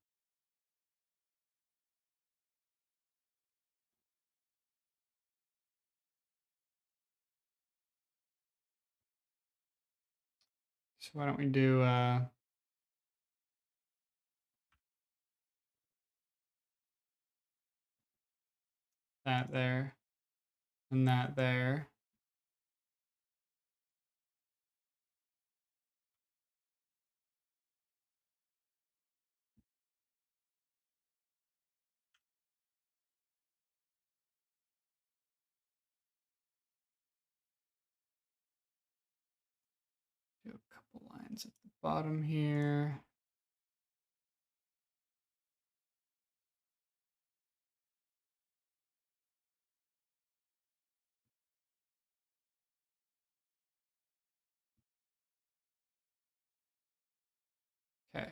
So why don't we do that there and that there. Do a couple lines at the bottom here. Okay.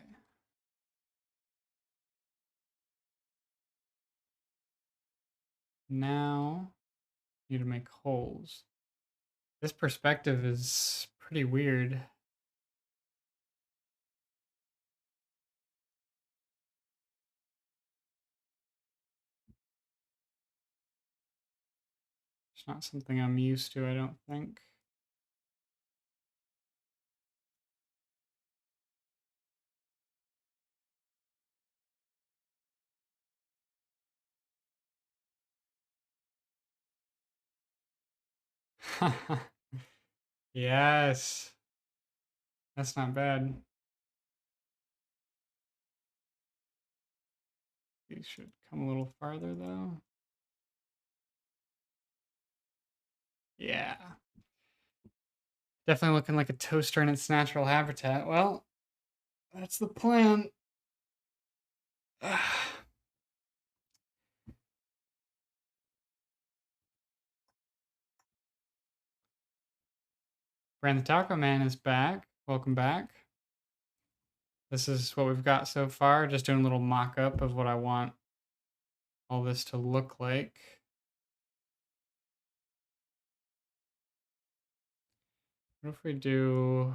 Now, need to make holes. This perspective is pretty weird. It's not something I'm used to, I don't think. Yes. That's not bad. These should come a little farther though. Yeah. Definitely looking like a toaster in its natural habitat. Well, that's the plan. Brand the Taco Man is back. Welcome back. This is what we've got so far. Just doing a little mock-up of what I want all this to look like. What if we do...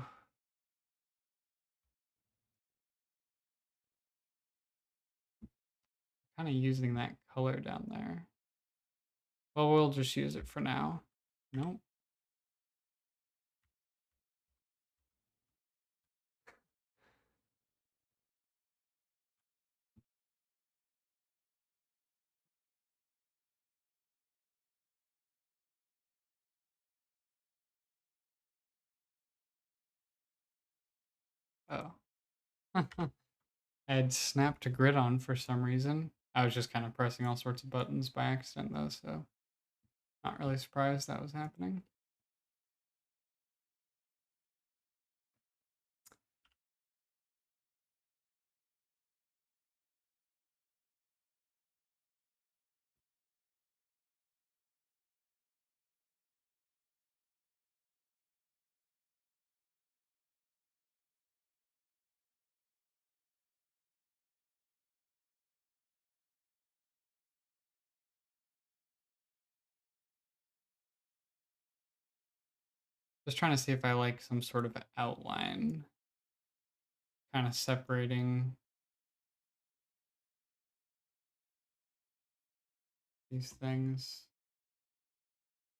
kind of using that color down there. Well, we'll just use it for now. Nope. Oh. I had snapped a grid on for some reason. I was just kind of pressing all sorts of buttons by accident though, so not really surprised that was happening. Just trying to see if I like some sort of outline, kind of separating these things.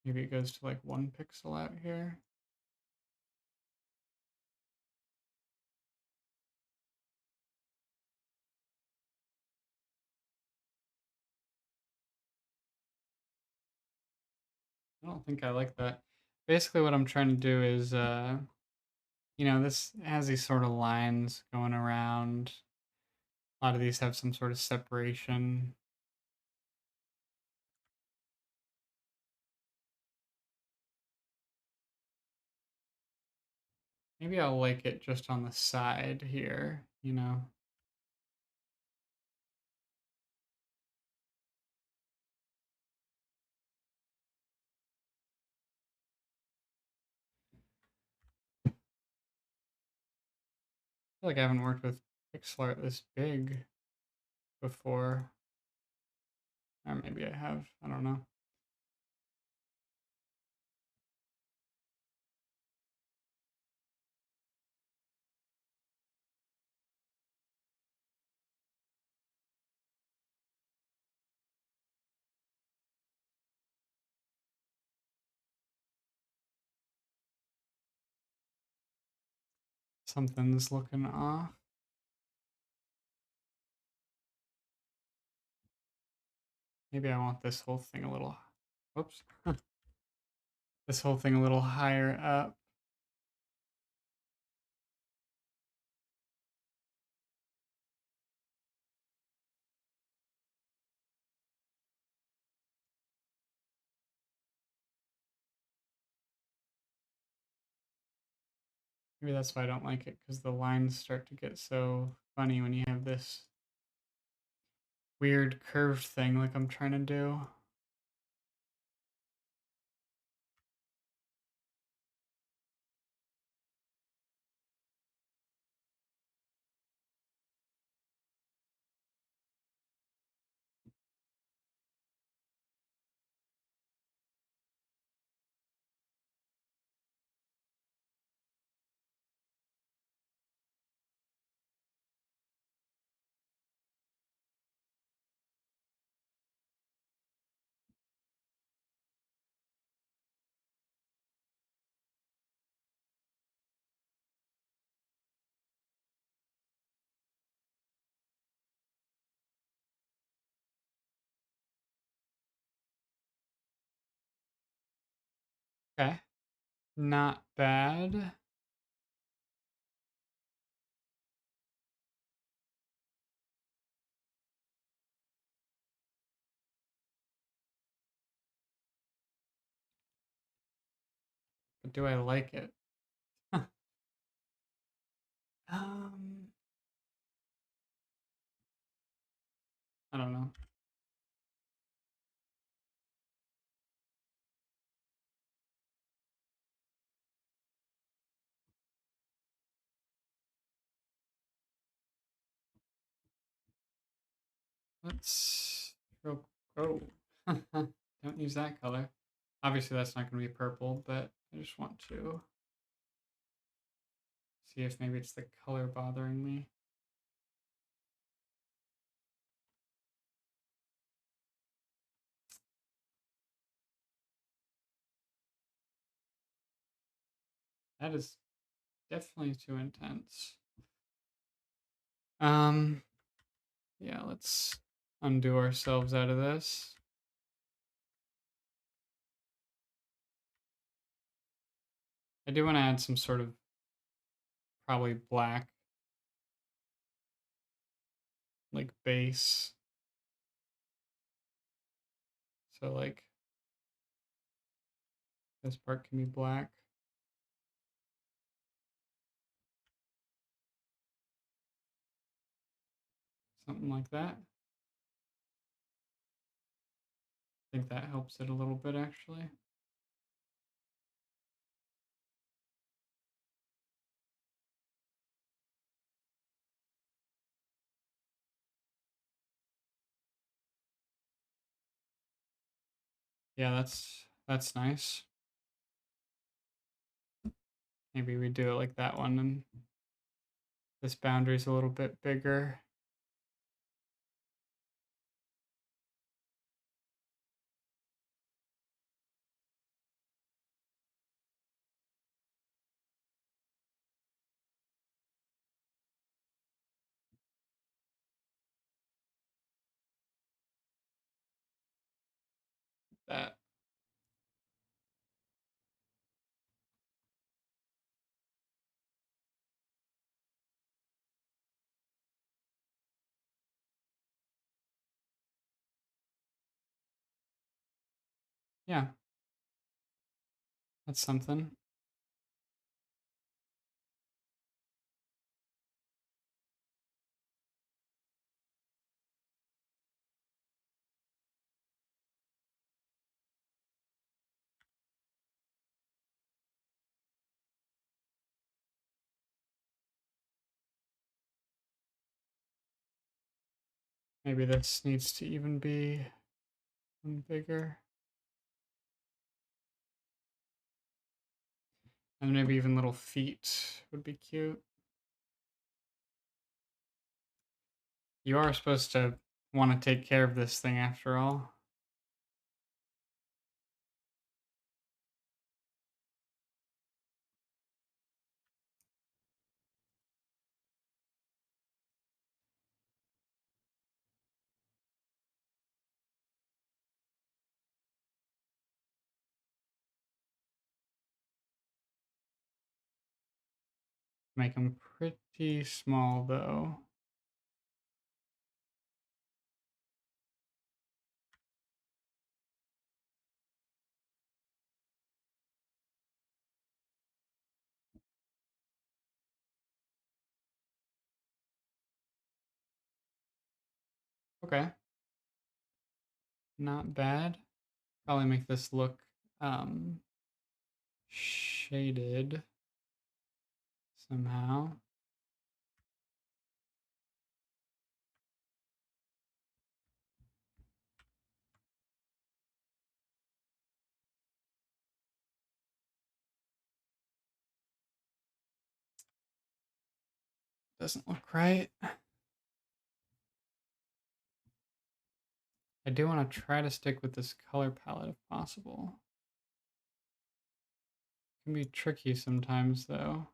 Maybe it goes to like 1 pixel out here. I don't think I like that. Basically, what I'm trying to do is, this has these sort of lines going around. A lot of these have some sort of separation. Maybe I'll like it just on the side here. I feel like I haven't worked with pixel art this big before. Or maybe I have. I don't know. Something's looking off. Maybe I want this whole thing a little. Whoops. This whole thing a little higher up. Maybe that's why I don't like it, because the lines start to get so funny when you have this weird curved thing like I'm trying to do. Okay. Not bad. But do I like it? um, I don't know. Let's oh. Don't use that color. Obviously that's not going to be purple, but I just want to see if maybe it's the color bothering me. That is definitely too intense. Um, yeah, let's undo ourselves out of this. I do want to add some sort of probably black, like base. So like this part can be black. Something like that. I think that helps it a little bit actually. Yeah, that's nice. Maybe we do it like that one and this boundary's a little bit bigger. That Yeah, that's something. Maybe this needs to even be bigger. And maybe even little feet would be cute. You are supposed to want to take care of this thing after all. Make them pretty small though. Okay, not bad. Probably make this look um, shaded somehow. Doesn't look right. I do want to try to stick with this color palette if possible. It can be tricky sometimes though.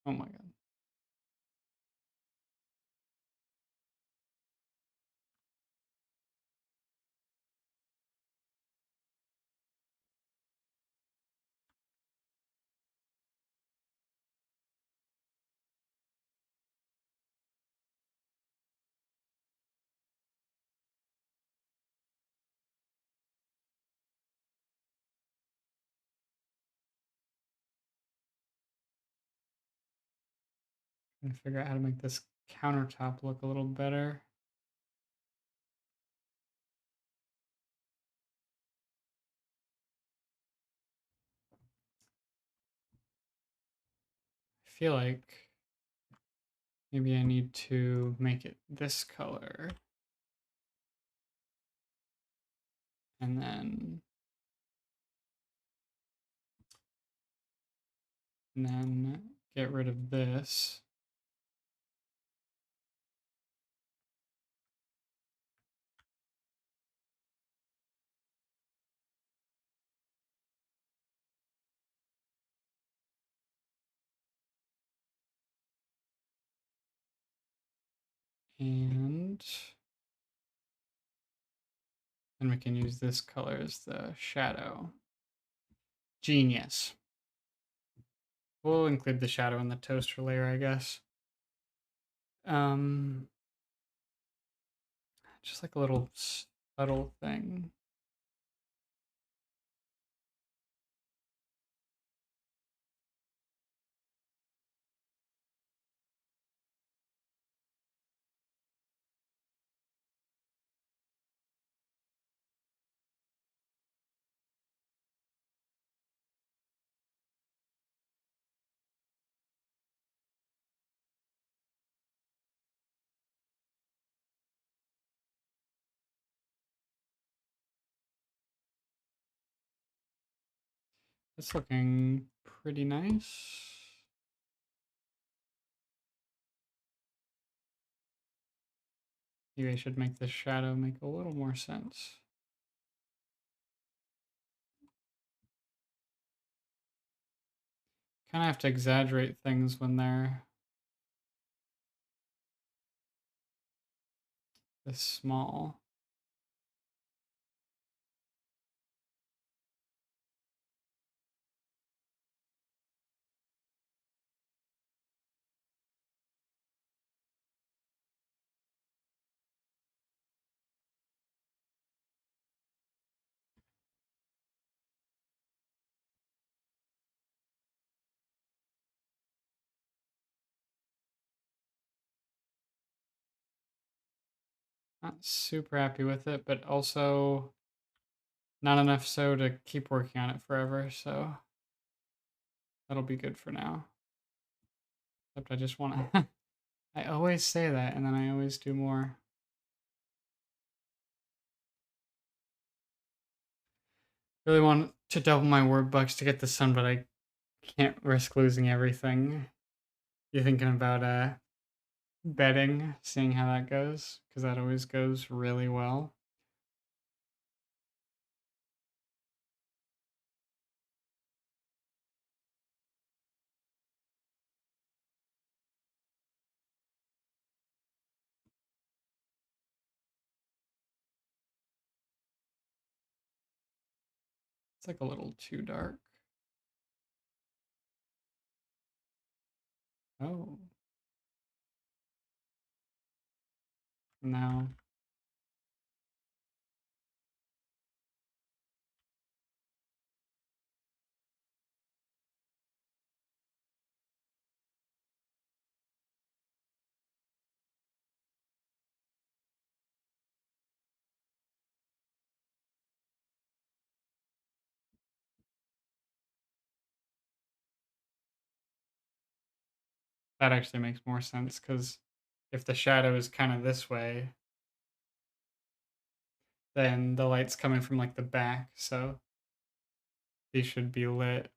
Oh my god. Trying to figure out how to make this countertop look a little better. I feel like maybe I need to make it this color. And then get rid of this. And then we can use this color as the shadow. Genius. We'll include the shadow in the toaster layer, I guess. Um, just like a little subtle thing. It's looking pretty nice. Maybe I should make this shadow make a little more sense. kind of have to exaggerate things when they're this small. Not super happy with it, but also not enough so to keep working on it forever, so that'll be good for now. Except I just want to. I always say that, and then I always do more. Really want to double my word bucks to get this done, but I can't risk losing everything. You thinking about betting, seeing how that goes? Because that always goes really well. It's like a little too dark. Oh. No. That actually makes more sense because if the shadow is kind of this way, then the light's coming from like the back, so these should be lit.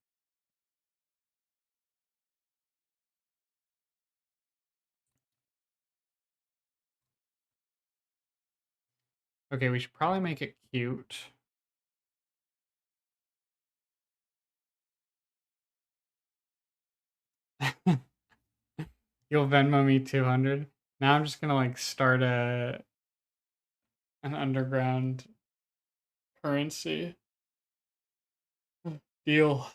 Okay, we should probably make it cute. You'll Venmo me 200. Now I'm just gonna like start an underground currency deal.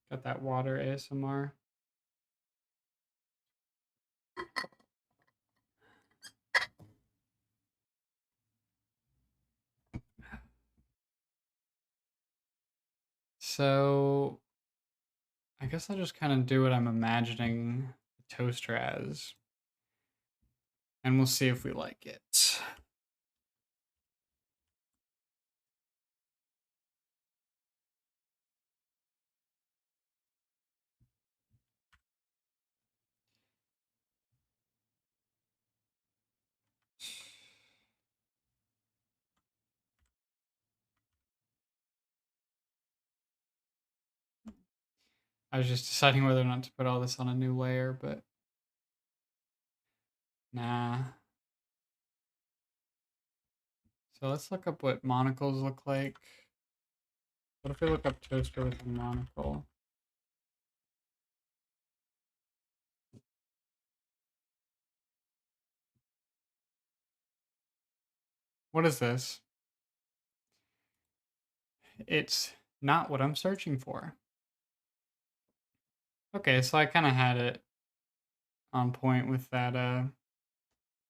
Got that water ASMR. So I guess I'll just kind of do what I'm imagining the toaster as, and we'll see if we like it. I was just deciding whether or not to put all this on a new layer, but nah. So let's look up what monocles look like. What if we look up toaster with a monocle? What is this? It's not what I'm searching for. Okay, so I kind of had it on point with that.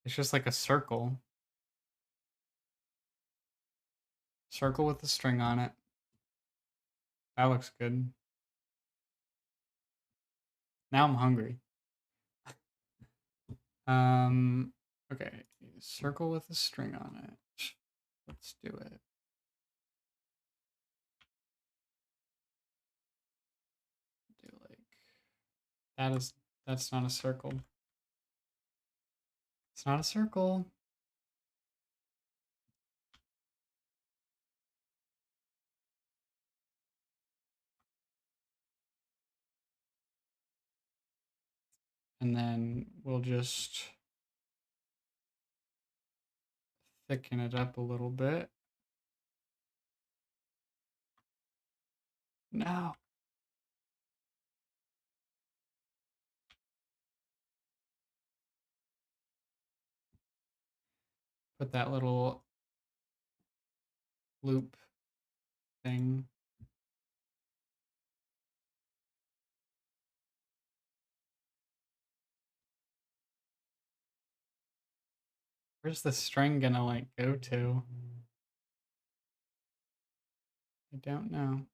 It's just like a circle. Circle with a string on it. That looks good. Now I'm hungry. Okay, circle with a string on it. Let's do it. Do like that's not a circle. It's not a circle. And then we'll just thicken it up a little bit. No. Put that little loop thing. Where's the string gonna like go to? I don't know.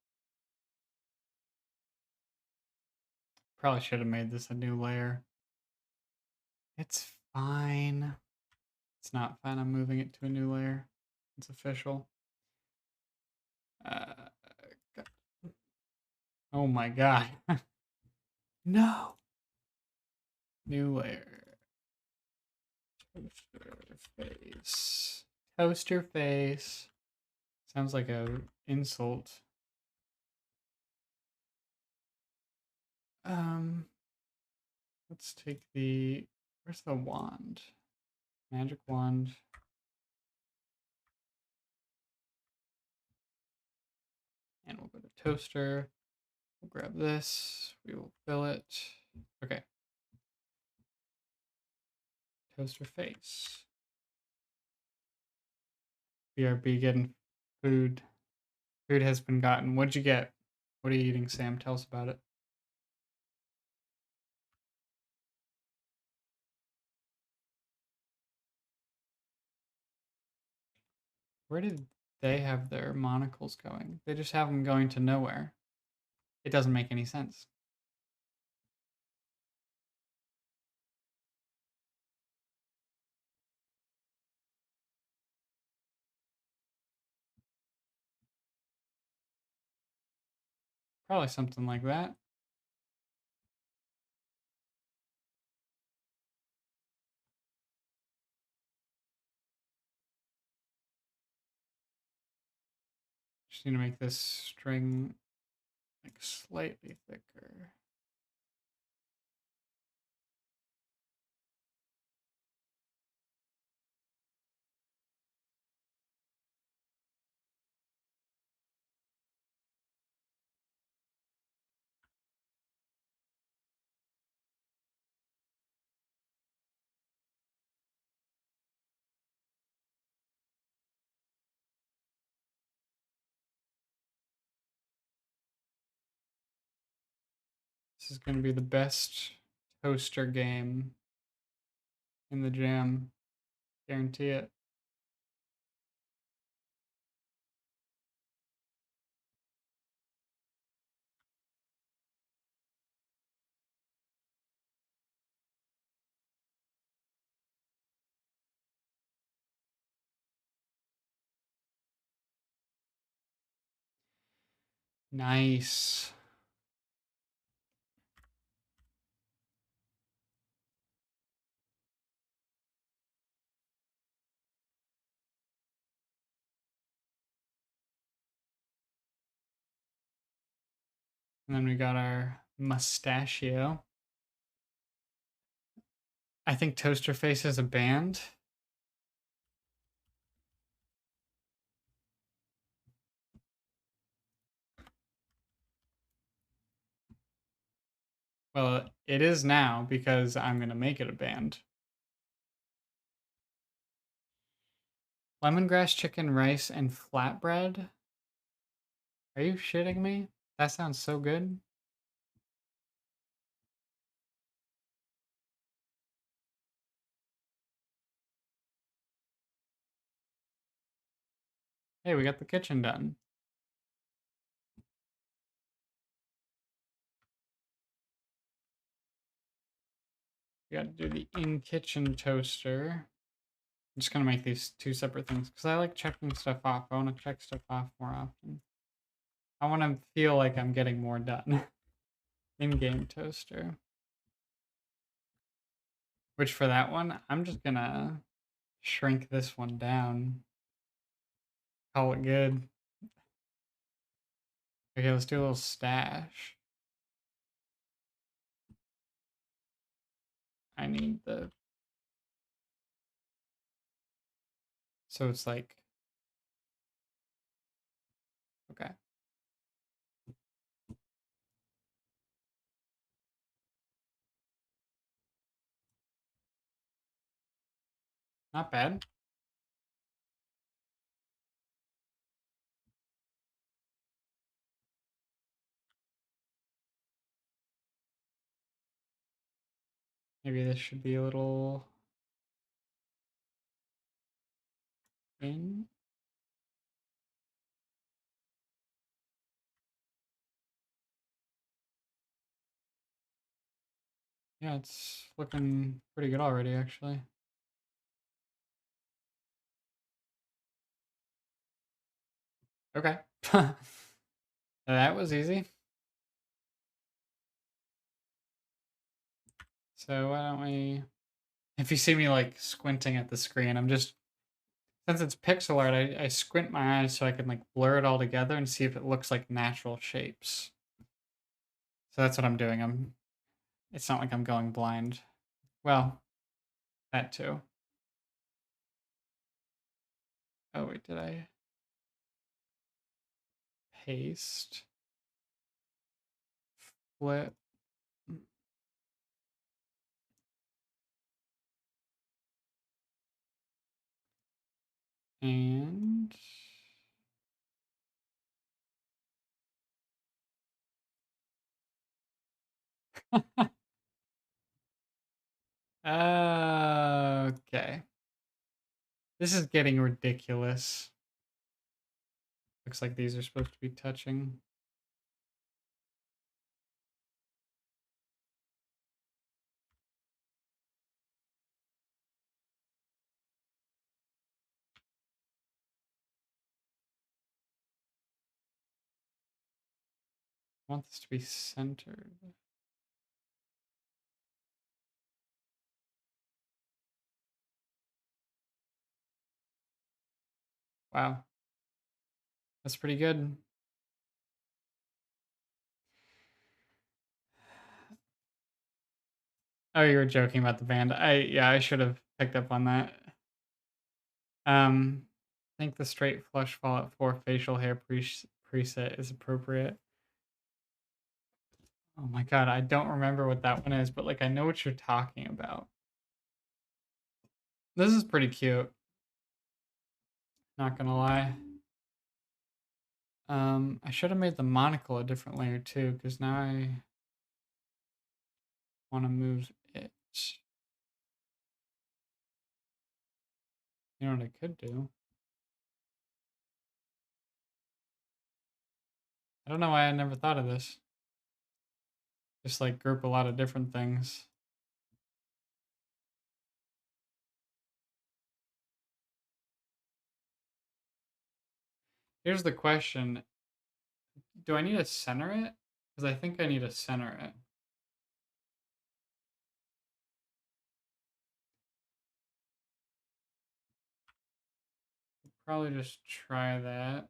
Probably should have made this a new layer. It's fine. It's not fine. I'm moving it to a new layer. It's official. Uh, oh my god. No. New layer. Toaster face. Toaster face. Sounds like a insult. Let's take the, where's the wand? Magic wand. And we'll go to toaster. We'll grab this. We will fill it. Okay. Toaster face. BRB getting food. Food has been gotten. What'd you get? What are you eating, Sam? Tell us about it. Where did they have their monocles going? They just have them going to nowhere. It doesn't make any sense. Probably something like that. Just need to make this string like slightly thicker. This is going to be the best toaster game in the jam. Guarantee it. Nice. And then we got our mustachio. I think Toaster Face is a band. Well, it is now because I'm going to make it a band. Lemongrass chicken, rice, and flatbread? Are you shitting me? That sounds so good. Hey, we got the kitchen done. We got to do the in-kitchen toaster. I'm just going to make these two separate things because I like checking stuff off. I want to check stuff off more often. I want to feel like I'm getting more done. In-game toaster. Which for that one, I'm just going to shrink this one down. Call it good. Okay, let's do a little stash. I need the... So it's like... Okay. Not bad. Maybe this should be a little in. Yeah, it's looking pretty good already, actually. Okay. That was easy. So why don't we... If you see me like squinting at the screen, I'm just... Since it's pixel art, I squint my eyes so I can like blur it all together and see if it looks like natural shapes. So that's what I'm doing. It's not like I'm going blind. Well, that too. Oh wait, did I paste? Flip. And okay. This is getting ridiculous. Looks like these are supposed to be touching. I want this to be centered. Wow. That's pretty good. Oh, you were joking about the band. Yeah, I should have picked up on that. I think the straight flush fall at 4 facial hair preset is appropriate. Oh my god, I don't remember what that one is, but like I know what you're talking about. This is pretty cute. Not gonna lie. I should have made the monocle a different layer too, because now I want to move it. You know what I could do? I don't know why I never thought of this. Just like group a lot of different things. Here's the question. Do I need to center it? Because I think I need to center it. Probably just try that.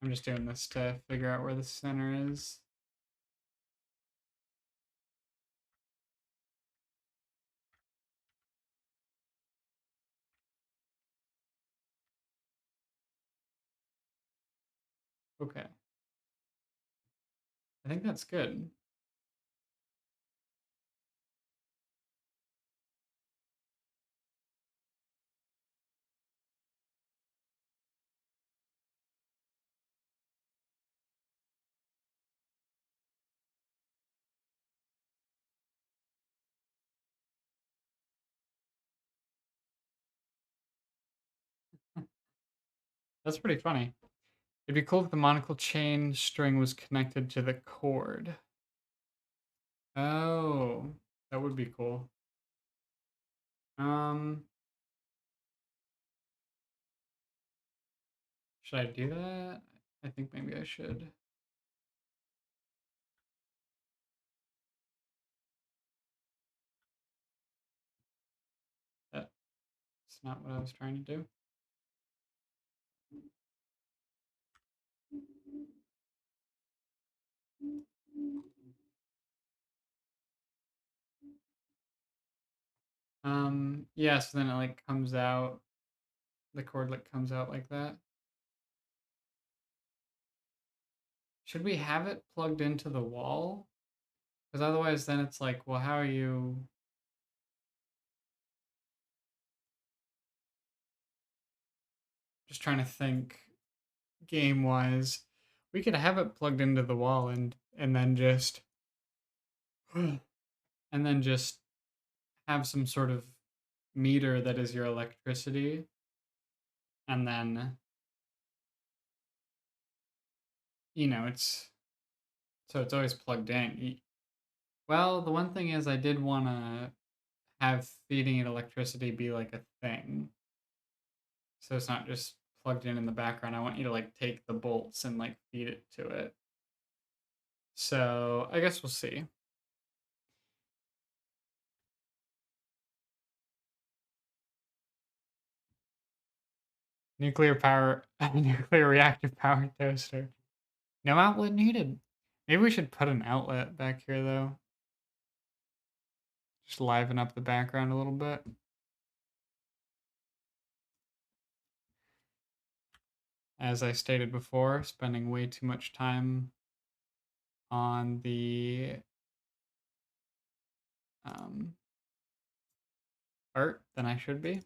I'm just doing this to figure out where the center is. Okay. I think that's good. That's pretty funny. It'd be cool if the monocle chain string was connected to the cord. Oh, that would be cool. Um, should I do that? I think maybe I should. That's not what I was trying to do. Yeah, so then it like comes out, the cord like comes out like that. Should we have it plugged into the wall? Because otherwise then it's like, well, how are you... Just trying to think game-wise. We could have it plugged into the wall and then just and then just have some sort of meter that is your electricity, and then it's so it's always plugged in. Well, the one thing is I did want to have feeding it electricity be like a thing, so it's not just plugged in the background. I want you to like take the bolts and like feed it to it. So I guess we'll see. Nuclear power, nuclear reactor power toaster. No outlet needed. Maybe we should put an outlet back here though. Just liven up the background a little bit. As I stated before, spending way too much time on the art than I should be.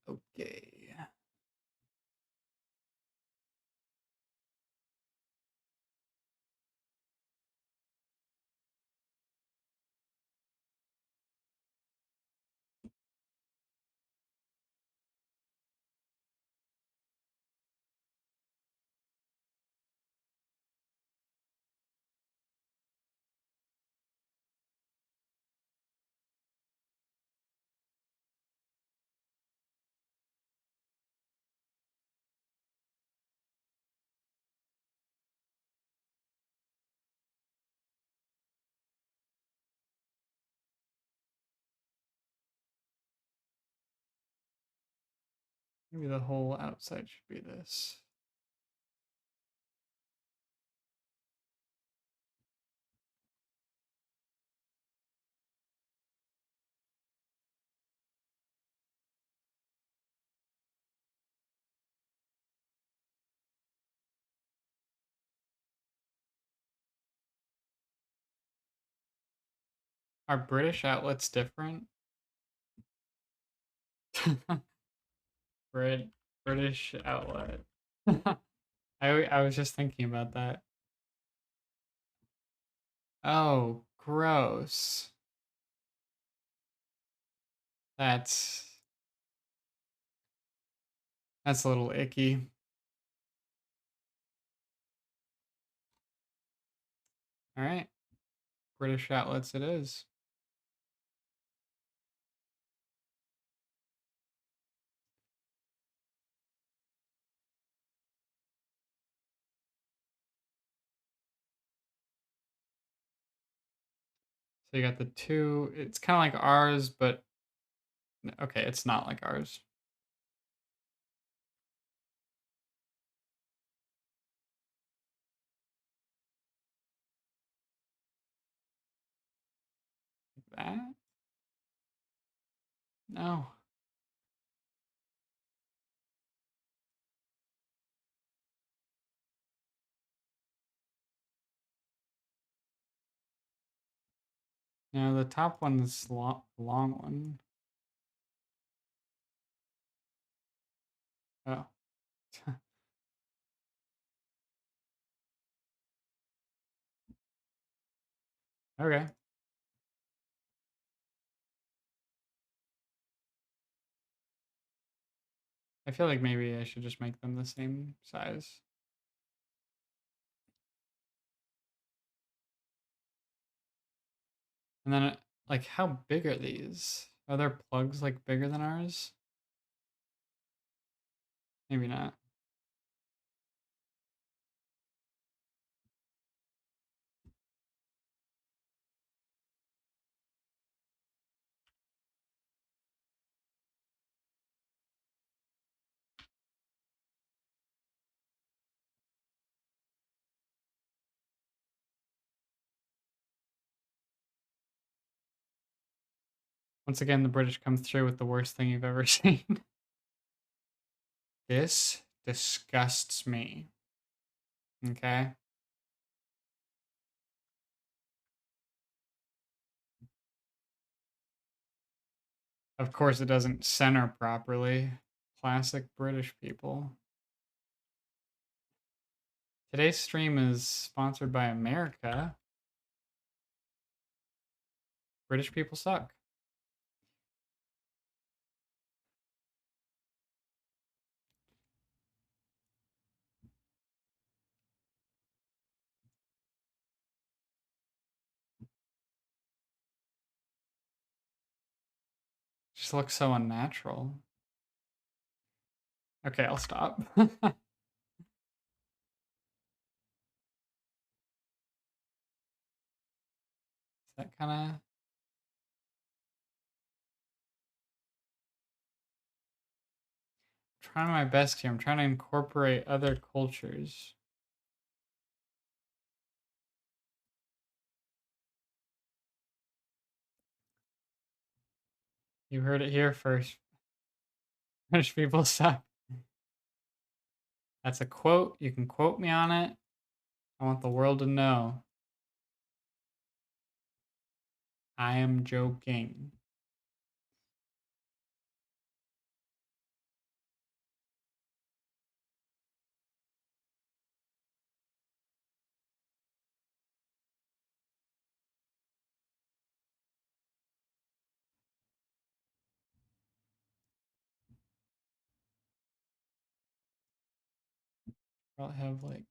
Okay. Maybe the whole outside should be this. Are British outlets different? British outlet. I was just thinking about that. Oh, gross. That's that's a little icky. All right, British outlets it is. So you got the two. It's kind of like ours, but okay, it's not like ours. Like that? No. No, the top one is the long one. Oh. Okay. I feel like maybe I should just make them the same size. And then, like, how big are these? Are their plugs, like, bigger than ours? Maybe not. Once again, the British come through with the worst thing you've ever seen. This disgusts me. Okay? Of course, it doesn't center properly. Classic British people. Today's stream is sponsored by America. British people suck. Just looks so unnatural. Okay, I'll stop. That kind of trying my best here. I'm trying to incorporate other cultures. You heard it here first. British people suck. That's a quote. You can quote me on it. I want the world to know. I am joking. I'll have like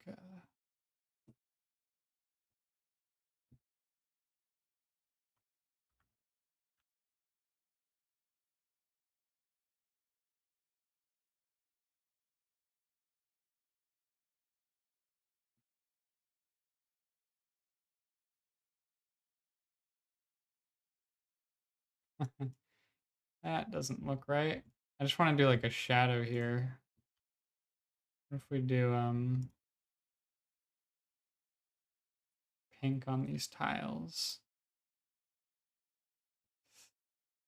that doesn't look right. I just want to do like a shadow here. What if we do pink on these tiles?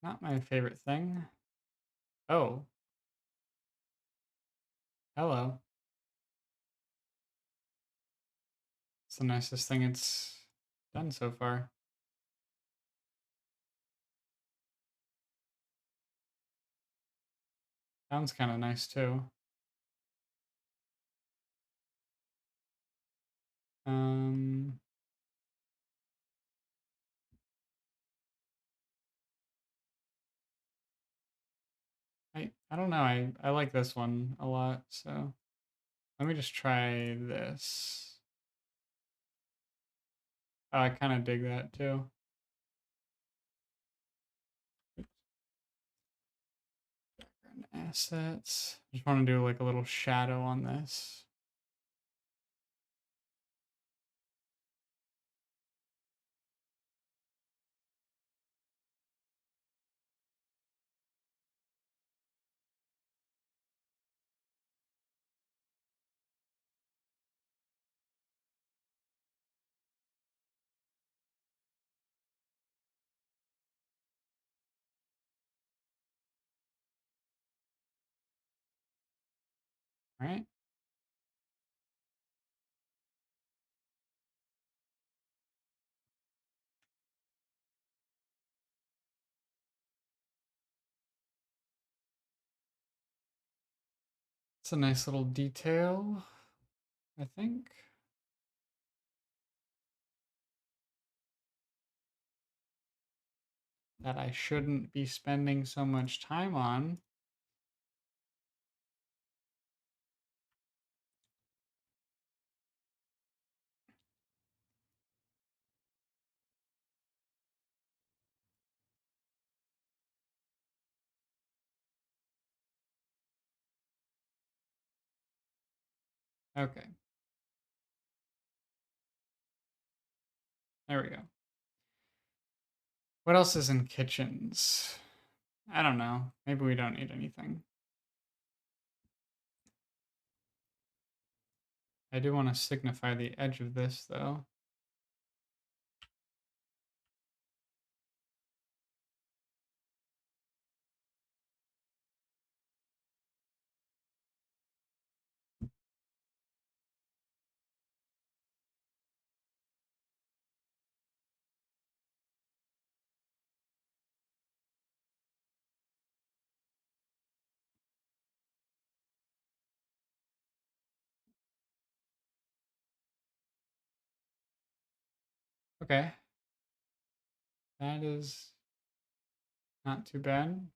Not my favorite thing. Oh. Hello. It's the nicest thing it's done so far. Sounds kind of nice too. Um, I don't know. I like this one a lot. So let me just try this. Oh, I kind of dig that too. Background assets. Just want to do like a little shadow on this. All right. It's a nice little detail, I think. That I shouldn't be spending so much time on. Okay. There we go. What else is in kitchens? I don't know. Maybe we don't need anything. I do want to signify the edge of this though. Okay. That is not too bad.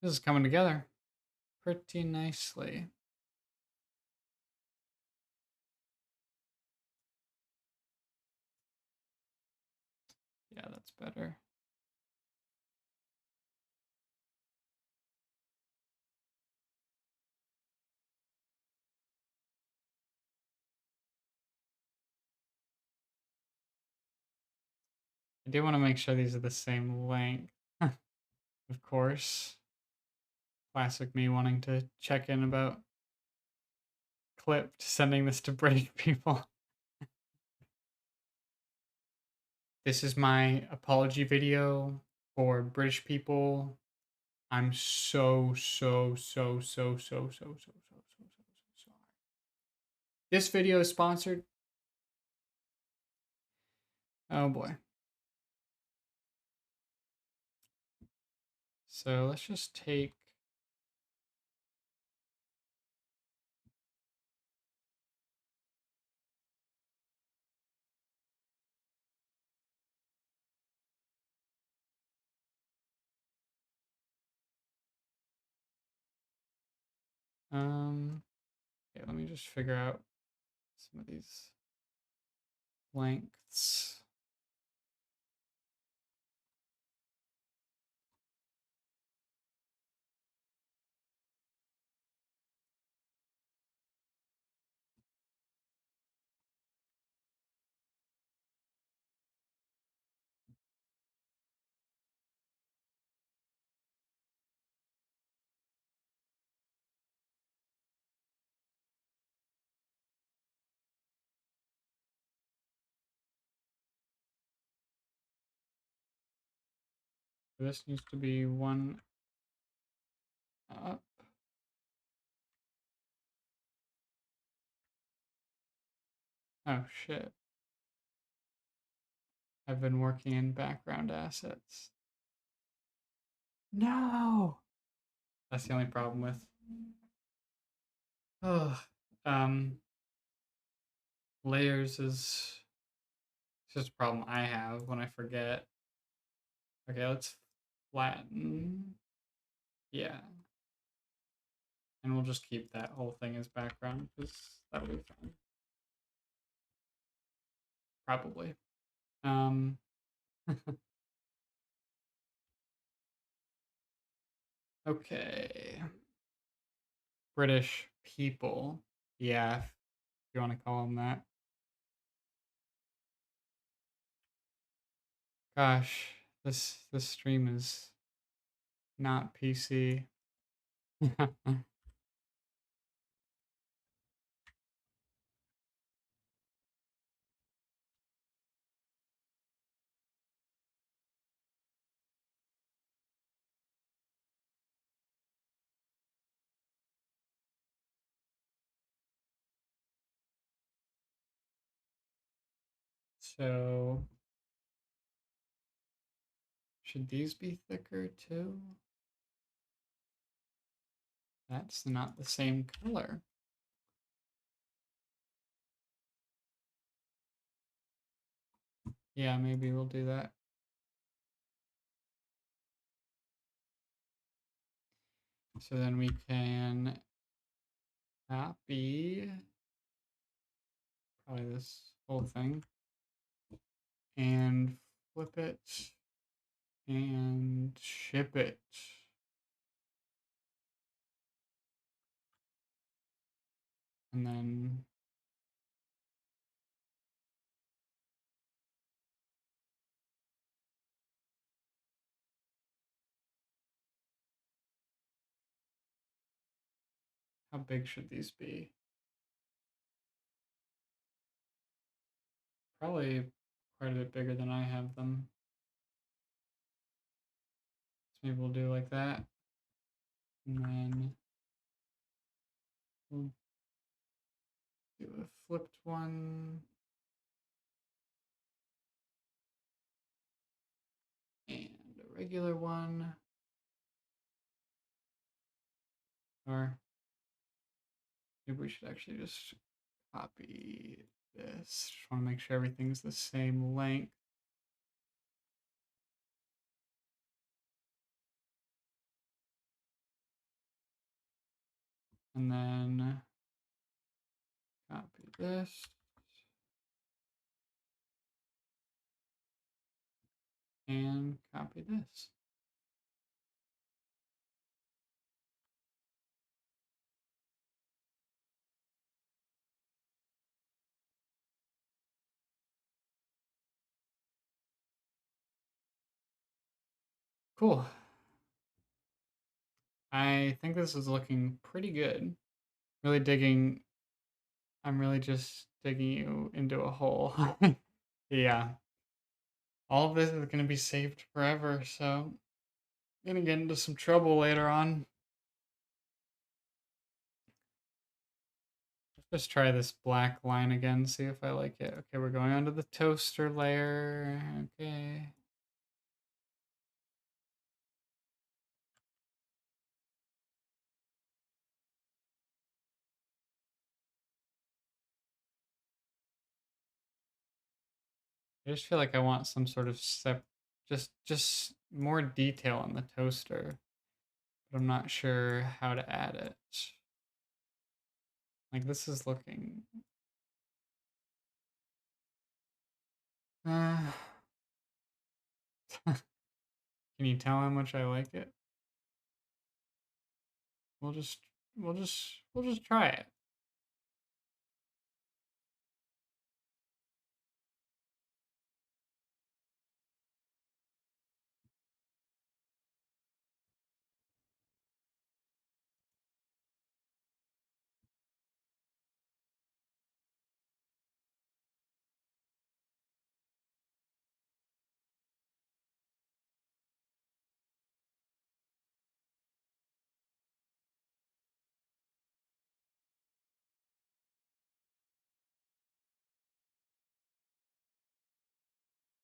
This is coming together pretty nicely. Yeah, that's better. I do want to make sure these are the same length, of course. Classic me wanting to check in about clipped, sending this to British people. This is my apology video for British people. I'm so sorry. This video is sponsored. Oh boy. So let's just take okay, let me just figure out some of these lengths. This needs to be one up. Oh shit. I've been working in background assets. No. That's the only problem with oh layers is just a problem I have when I forget. Okay, let's flatten. Yeah. And we'll just keep that whole thing as background because that'll be fine. Probably. Um okay. British people. Yeah, if you want to call them that. Gosh, this stream is not PC. So should these be thicker too? That's not the same color. Yeah, maybe we'll do that. So then we can copy probably this whole thing and flip it and ship it. And then how big should these be? Probably quite a bit bigger than I have them. So maybe we'll do like that. And then we'll do a flipped one. And a regular one. Or maybe we should actually just copy this. Just want to make sure everything's the same length. And then copy this. And copy this. Cool. I think this is looking pretty good. Really digging. I'm really just digging you into a hole. Yeah. All of this is going to be saved forever, so I'm going to get into some trouble later on. Let's just try this black line again, see if I like it. Okay, we're going onto the toaster layer. Okay. I just feel like I want some sort of just more detail on the toaster, but I'm not sure how to add it. Like this is looking. Uh, can you tell how much I like it? We'll just we'll just try it.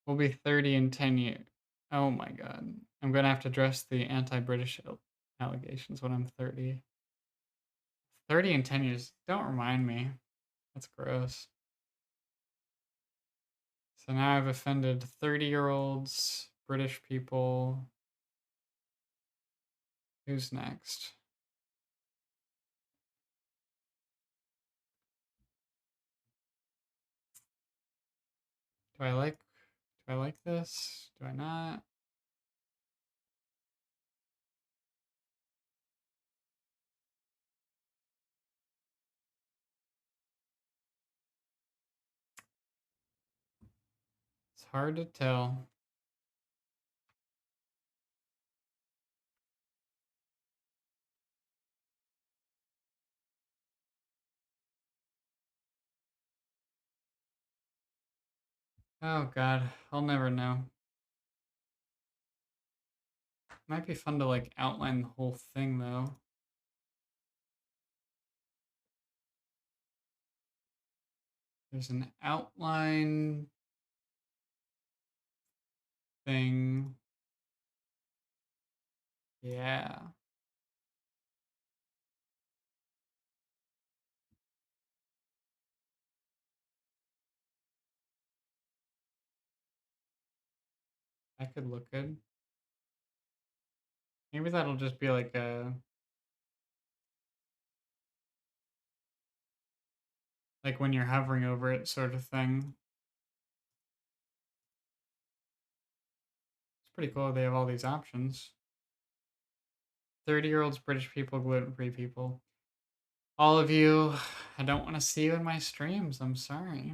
We'll be 30 in 10 years. Oh my god. I'm gonna have to address the anti-British allegations when I'm 30. 30 in 10 years. Don't remind me. That's gross. So now I've offended 30-year-olds, British people. Who's next? Do I like this? Do I not? It's hard to tell. Oh god, I'll never know. Might be fun to like outline the whole thing though. There's an outline thing. Yeah. That could look good. Maybe that'll just be like a like when you're hovering over it sort of thing. It's pretty cool they have all these options. 30-year-olds, British people, gluten-free people. All of you, I don't want to see you in my streams. I'm sorry.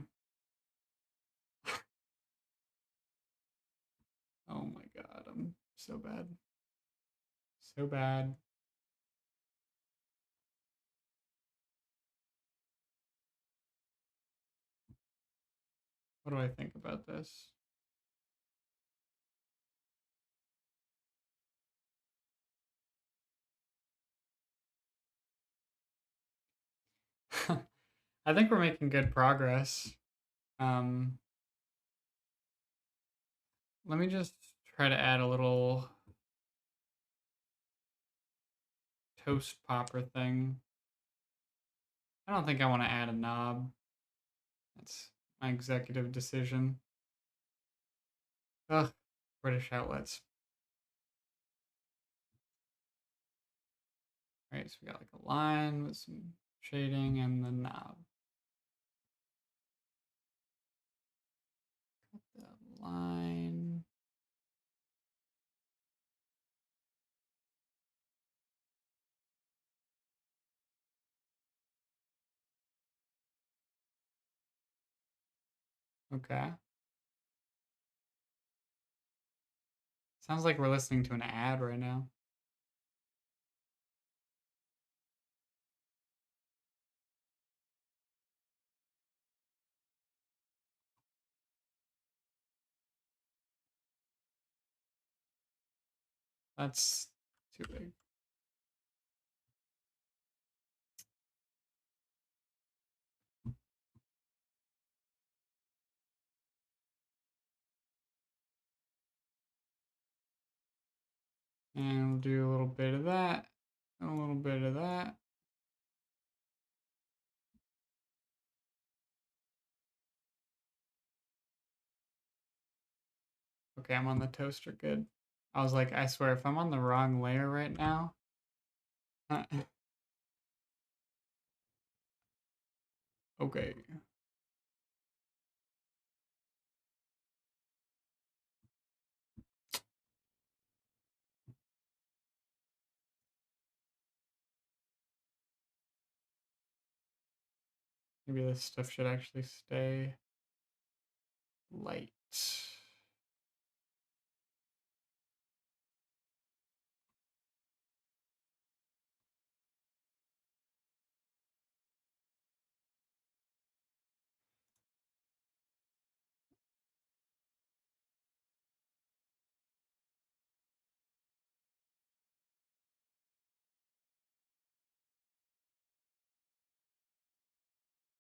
Oh my god, I'm so bad. So bad. What do I think about this? I think we're making good progress. Um, Let me just try to add a little toast popper thing. I don't think I want to add a knob. my executive decision. Ugh, British outlets. All right, so we got like a line with some shading and the knob. Cut the line. Okay. Sounds like we're listening to an ad right now. That's too big. And we'll do a little bit of that, and a little bit of that. Okay, I'm on the toaster, good. I was like, I swear, if I'm on the wrong layer right now. Okay. Maybe this stuff should actually stay light.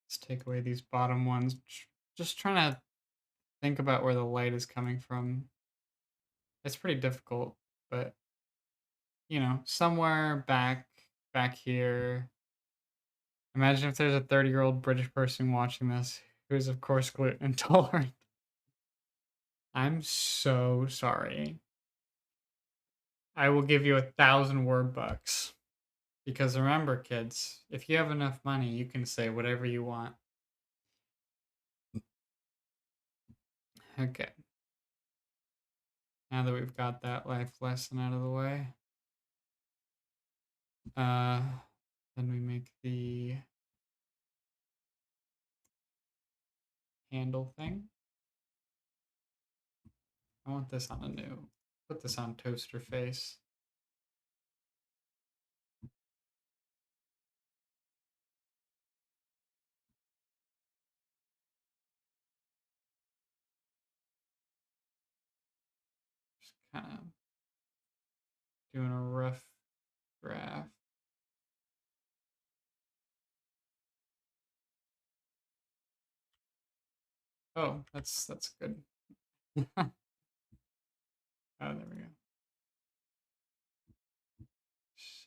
Let's take away these bottom ones. Just trying to think about where the light is coming from. It's pretty difficult, but you know, somewhere back here. Imagine if there's a 30-year-old British person watching this who is of course gluten intolerant. I'm so sorry. I will give you 1,000 word bucks. Because remember, kids, if you have enough money, you can say whatever you want. Okay. Now that we've got that life lesson out of the way, then we make the handle thing. I want this on a new, put this on toaster face. Just kind of doing a rough draft. Oh, that's good. Oh, there we go.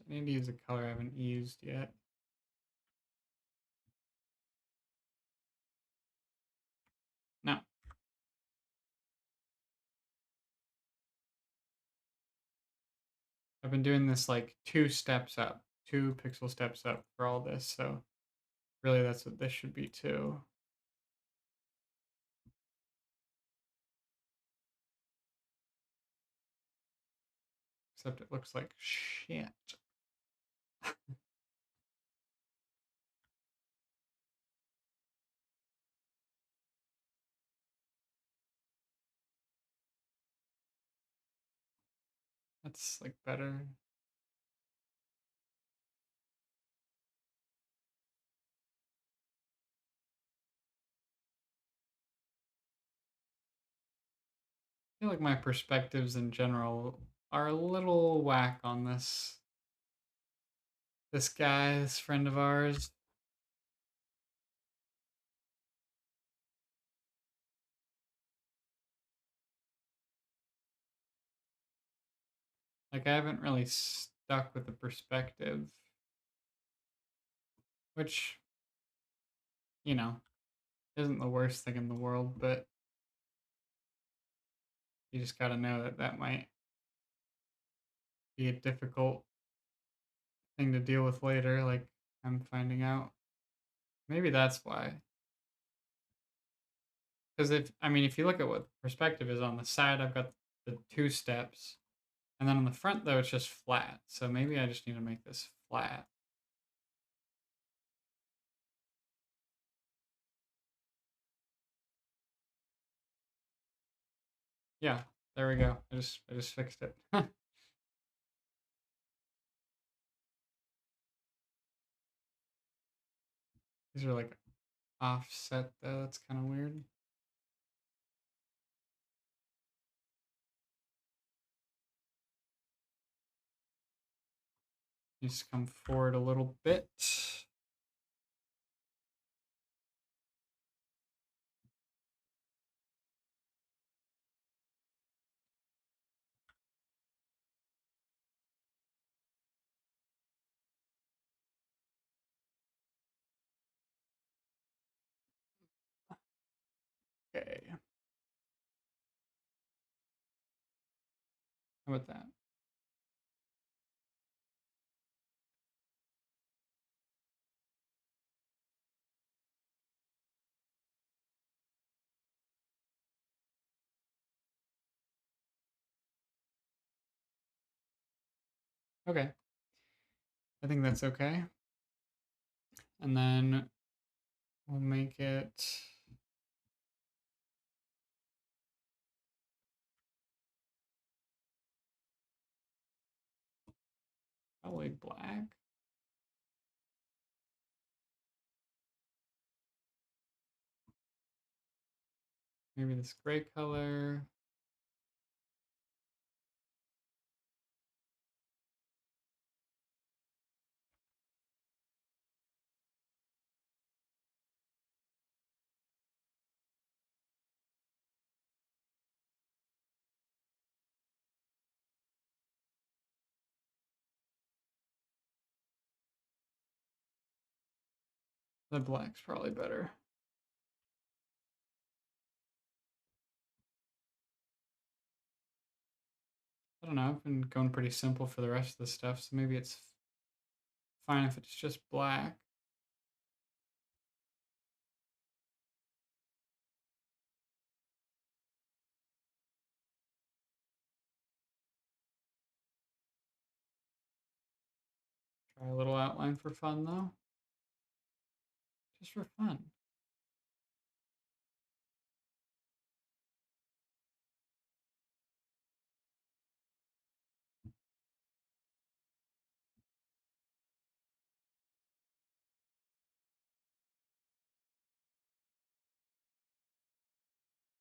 I need to use a color I haven't used yet. No. I've been doing this like 2 steps up, 2 pixel steps up for all this, so really that's what this should be too. Except it looks like shit. That's like better. I feel like my perspectives in general are a little whack on this. This guy, this friend of ours. Like I haven't really stuck with the perspective. Which, you know, isn't the worst thing in the world, but you just gotta know that that might be a difficult thing to deal with later, like I'm finding out. Maybe that's why. Because if you look at what the perspective is on the side, I've got the two steps, and then on the front though, it's just flat. So maybe I just need to make this flat. Yeah, there we go. I just fixed it. These are like offset though. That's kind of weird. Just come forward a little bit. Okay. How about that? Okay. I think that's okay. And then we'll make it probably black. Maybe this gray color. The black's probably better. I don't know. I've been going pretty simple for the rest of the stuff, so maybe it's fine if it's just black. Try a little outline for fun though. Just for fun.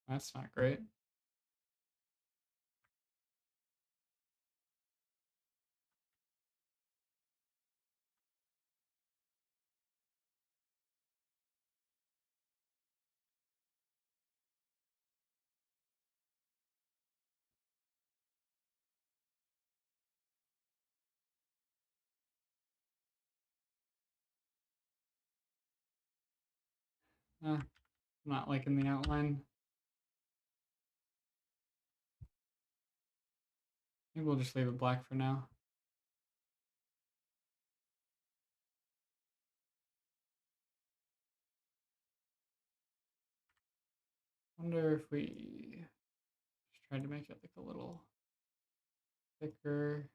That's not great. I'm not liking the outline. Maybe we'll just leave it black for now. Wonder if we just tried to make it like a little thicker.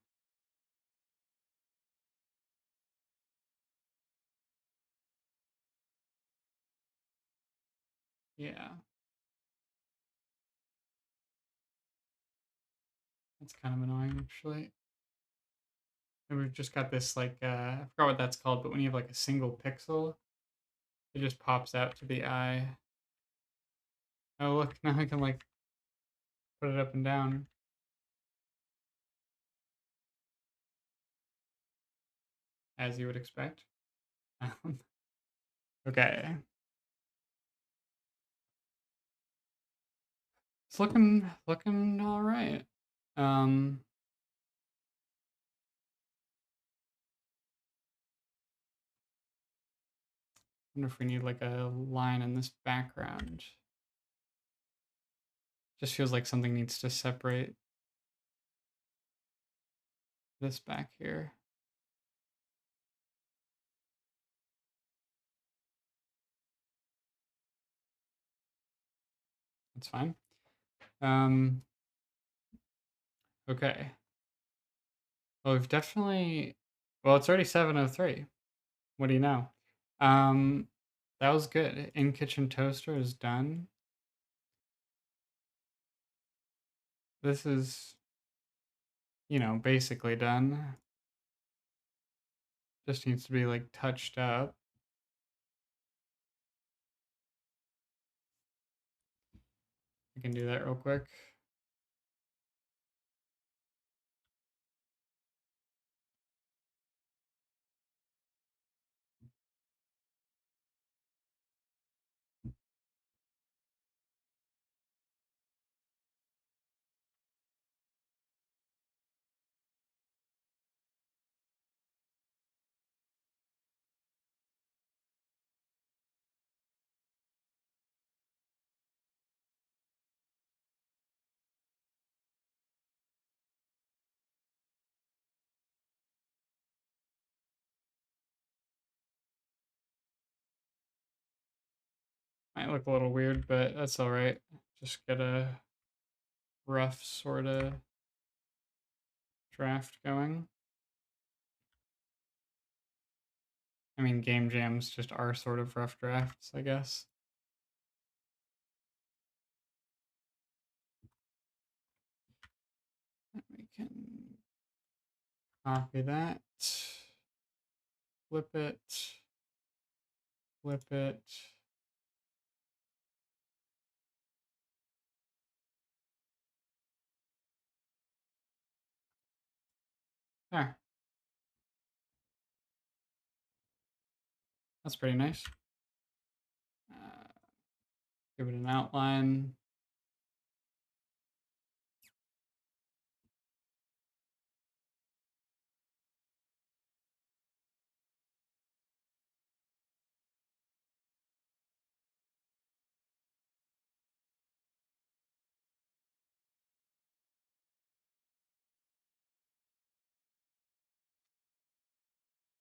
Yeah. That's kind of annoying actually. And we've just got this like I forgot what that's called, but when you have like a single pixel, it just pops out to the eye. Oh look, now I can like put it up and down as you would expect. Okay. It's looking all right. Um Wonder if we need like a line in this background. Just feels like something needs to separate this back here. That's fine. Okay. Well, we've definitely. Well, it's already 7:03. What do you know? Um, that was good. In Kitchen Toaster is done. This is, basically done. Just needs to be like touched up. I can do that real quick. Might look a little weird, but that's all right. Just get a rough sort of draft going. I mean, game jams just are sort of rough drafts, I guess. We can copy that, flip it, flip it. There. That's pretty nice. Give it an outline.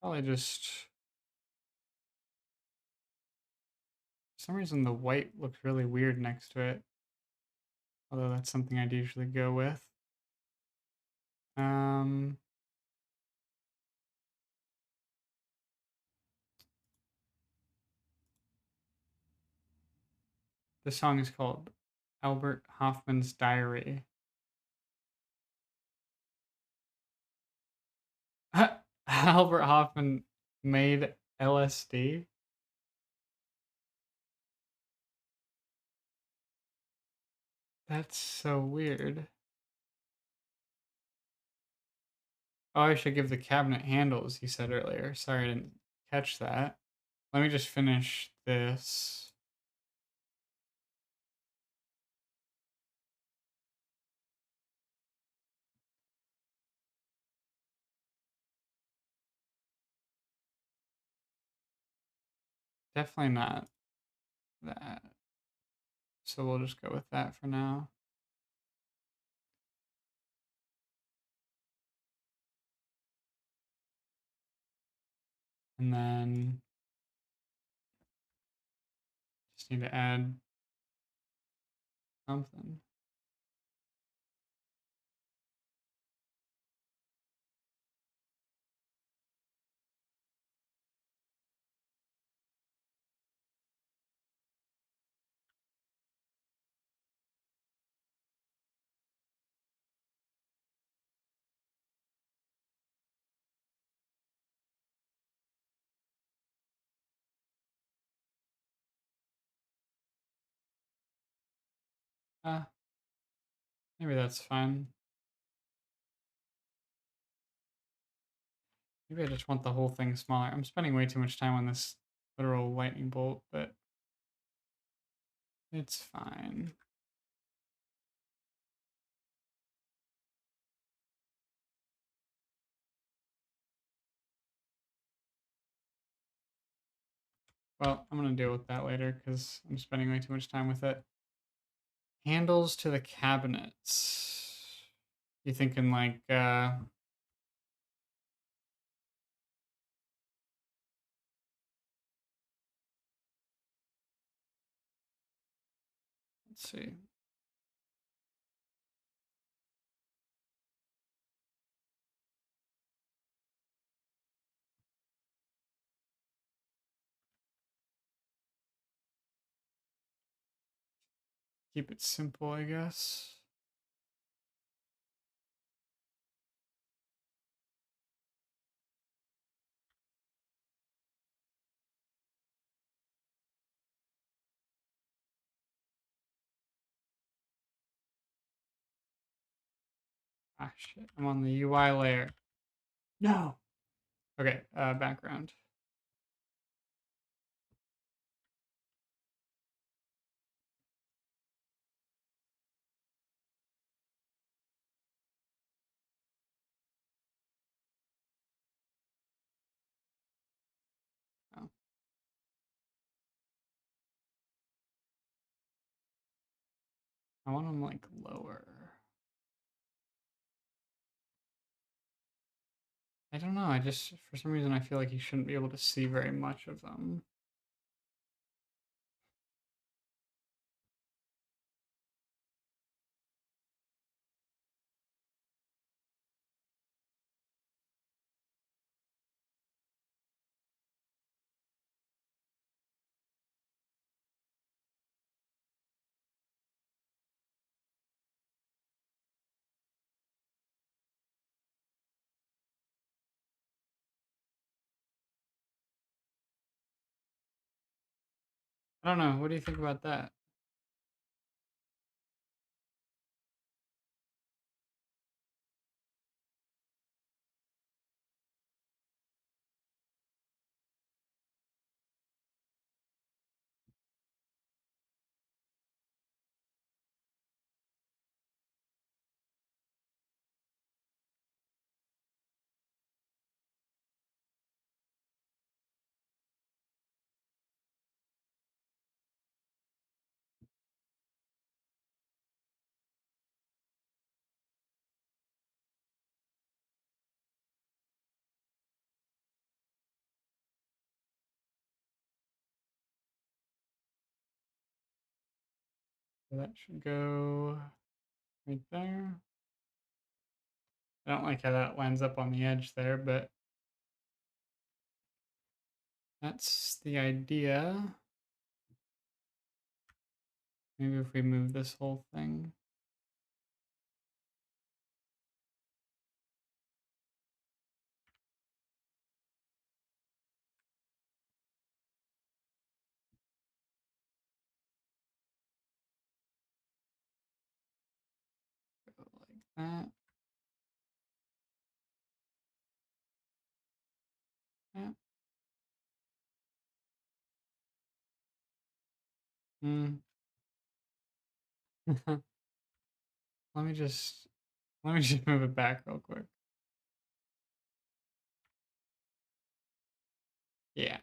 Probably just, for some reason the white looks really weird next to it. Although that's something I'd usually go with. The song is called Albert Hoffman's Diary. Albert Hoffman made LSD? That's so weird. Oh, I should give the cabinet handles, he said earlier. Sorry, I didn't catch that. Let me just finish this. Definitely not that. So we'll just go with that for now. And then just need to add something. Maybe that's fine. Maybe I just want the whole thing smaller. I'm spending way too much time on this literal lightning bolt, but it's fine. Well, I'm gonna deal with that later because I'm spending way too much time with it. Handles to the cabinets. You thinking like let's see. Keep it simple, I guess. Ah shit. I'm on the UI layer. No. Okay, background. Oh. I want them like lower. I don't know. I just, for some reason, I feel like you shouldn't be able to see very much of them. I don't know. What do you think about that? So that should go right there. I don't like how that lines up on the edge there, but that's the idea. Maybe if we move this whole thing. Go like that. Yeah. Hmm. let me just let me just move it back real quick. Yeah.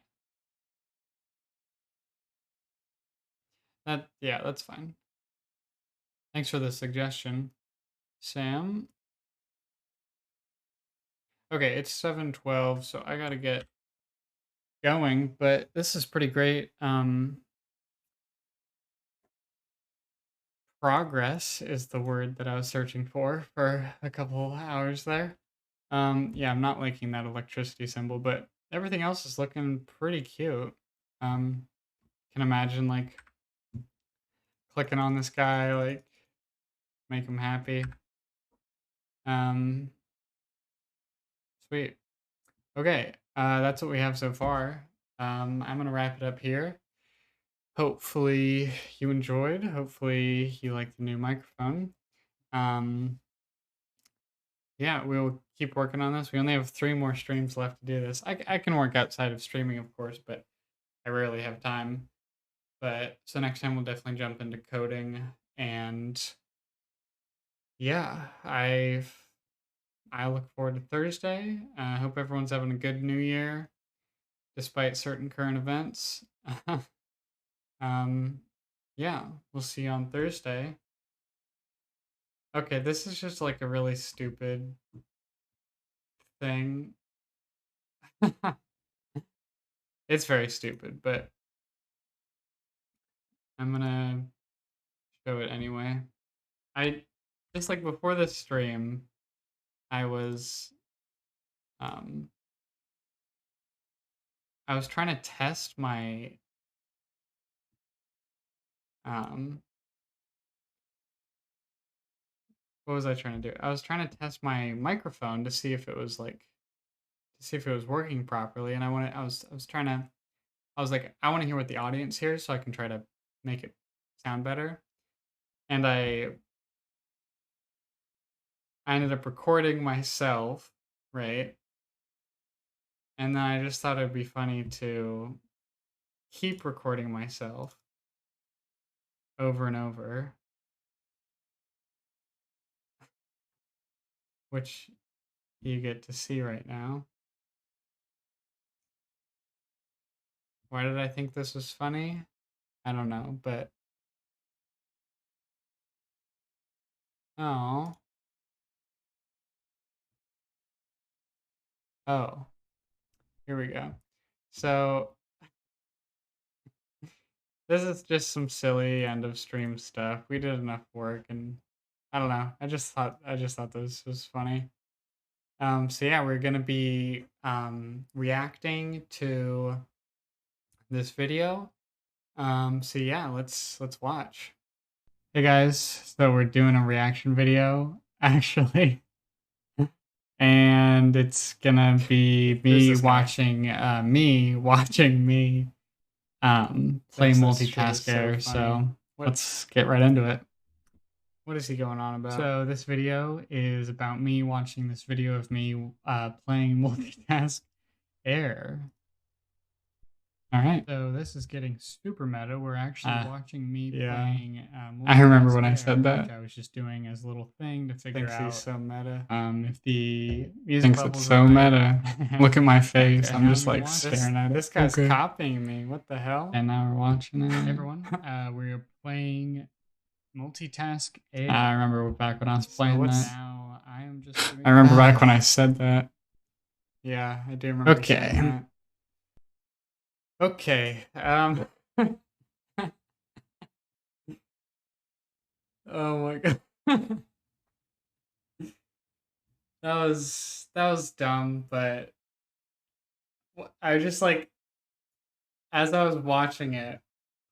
That's fine. Thanks for the suggestion, Sam. Okay, it's 7:12, so I gotta get going, but this is pretty great. Progress is the word that I was searching for a couple hours there. Yeah, I'm not liking that electricity symbol, but everything else is looking pretty cute. Um, can imagine like clicking on this guy, like make him happy. Um, Sweet. Okay, that's what we have so far. I'm gonna wrap it up here. Hopefully you enjoyed. Hopefully you like the new microphone. Um, yeah, we'll keep working on this. We only have 3 more streams left to do this. I can work outside of streaming, of course, but I rarely have time. But so next time we'll definitely jump into coding and yeah, I look forward to Thursday. I hope everyone's having a good new year. despite certain current events. Yeah, we'll see you on Thursday. Okay, this is just like a really stupid thing. It's very stupid, but I'm gonna show it anyway. I just like before the stream, I was um I was trying to test my um what was I trying to do? I was trying to test my microphone to see if it was working properly, and I was like, I want to hear what the audience hears so I can try to make it sound better. And I ended up recording myself, right? And then I just thought it'd be funny to keep recording myself over and over, which you get to see right now. Why did I think this was funny? I don't know, but oh. Oh, here we go. So this is just some silly end of stream stuff. We did enough work and I don't know. I just thought this was funny. So yeah, we're gonna be reacting to this video. So yeah, let's watch. Hey guys, so we're doing a reaction video actually. And it's gonna be me watching me play Multitask Air. So let's get right into it. What is he going on about? So this video is about me watching this video of me playing Multitask Air. All right. So this is getting super meta. We're actually watching me playing. I remember when I said that. Which I was just doing as a little thing to figure out. He's so meta. If the music thinks it's so meta. Look at my face. Okay, I'm just like staring at it. This guy's copying me. What the hell? And now we're watching it. Hey everyone, we're playing Multitask Air. I remember back when I was playing that. Now I am just. I remember back when I said that. Yeah, I do remember. Okay. Okay. Oh my god. That was dumb, but I just like as I was watching it,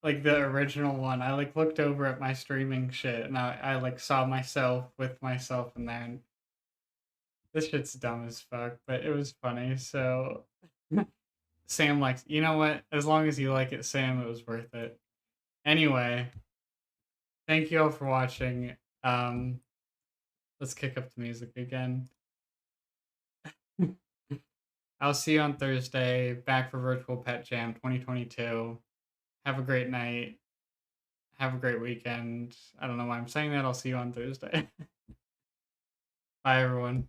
like the original one, I like looked over at my streaming shit and I like saw myself with myself in there and this shit's dumb as fuck, but it was funny. So Sam likes, you know what? As long as you like it, Sam, it was worth it. Anyway, thank you all for watching. Let's kick up the music again. I'll see you on Thursday, back for Virtual Pet Jam 2022. Have a great night. Have a great weekend. I don't know why I'm saying that. I'll see you on Thursday. Bye, everyone.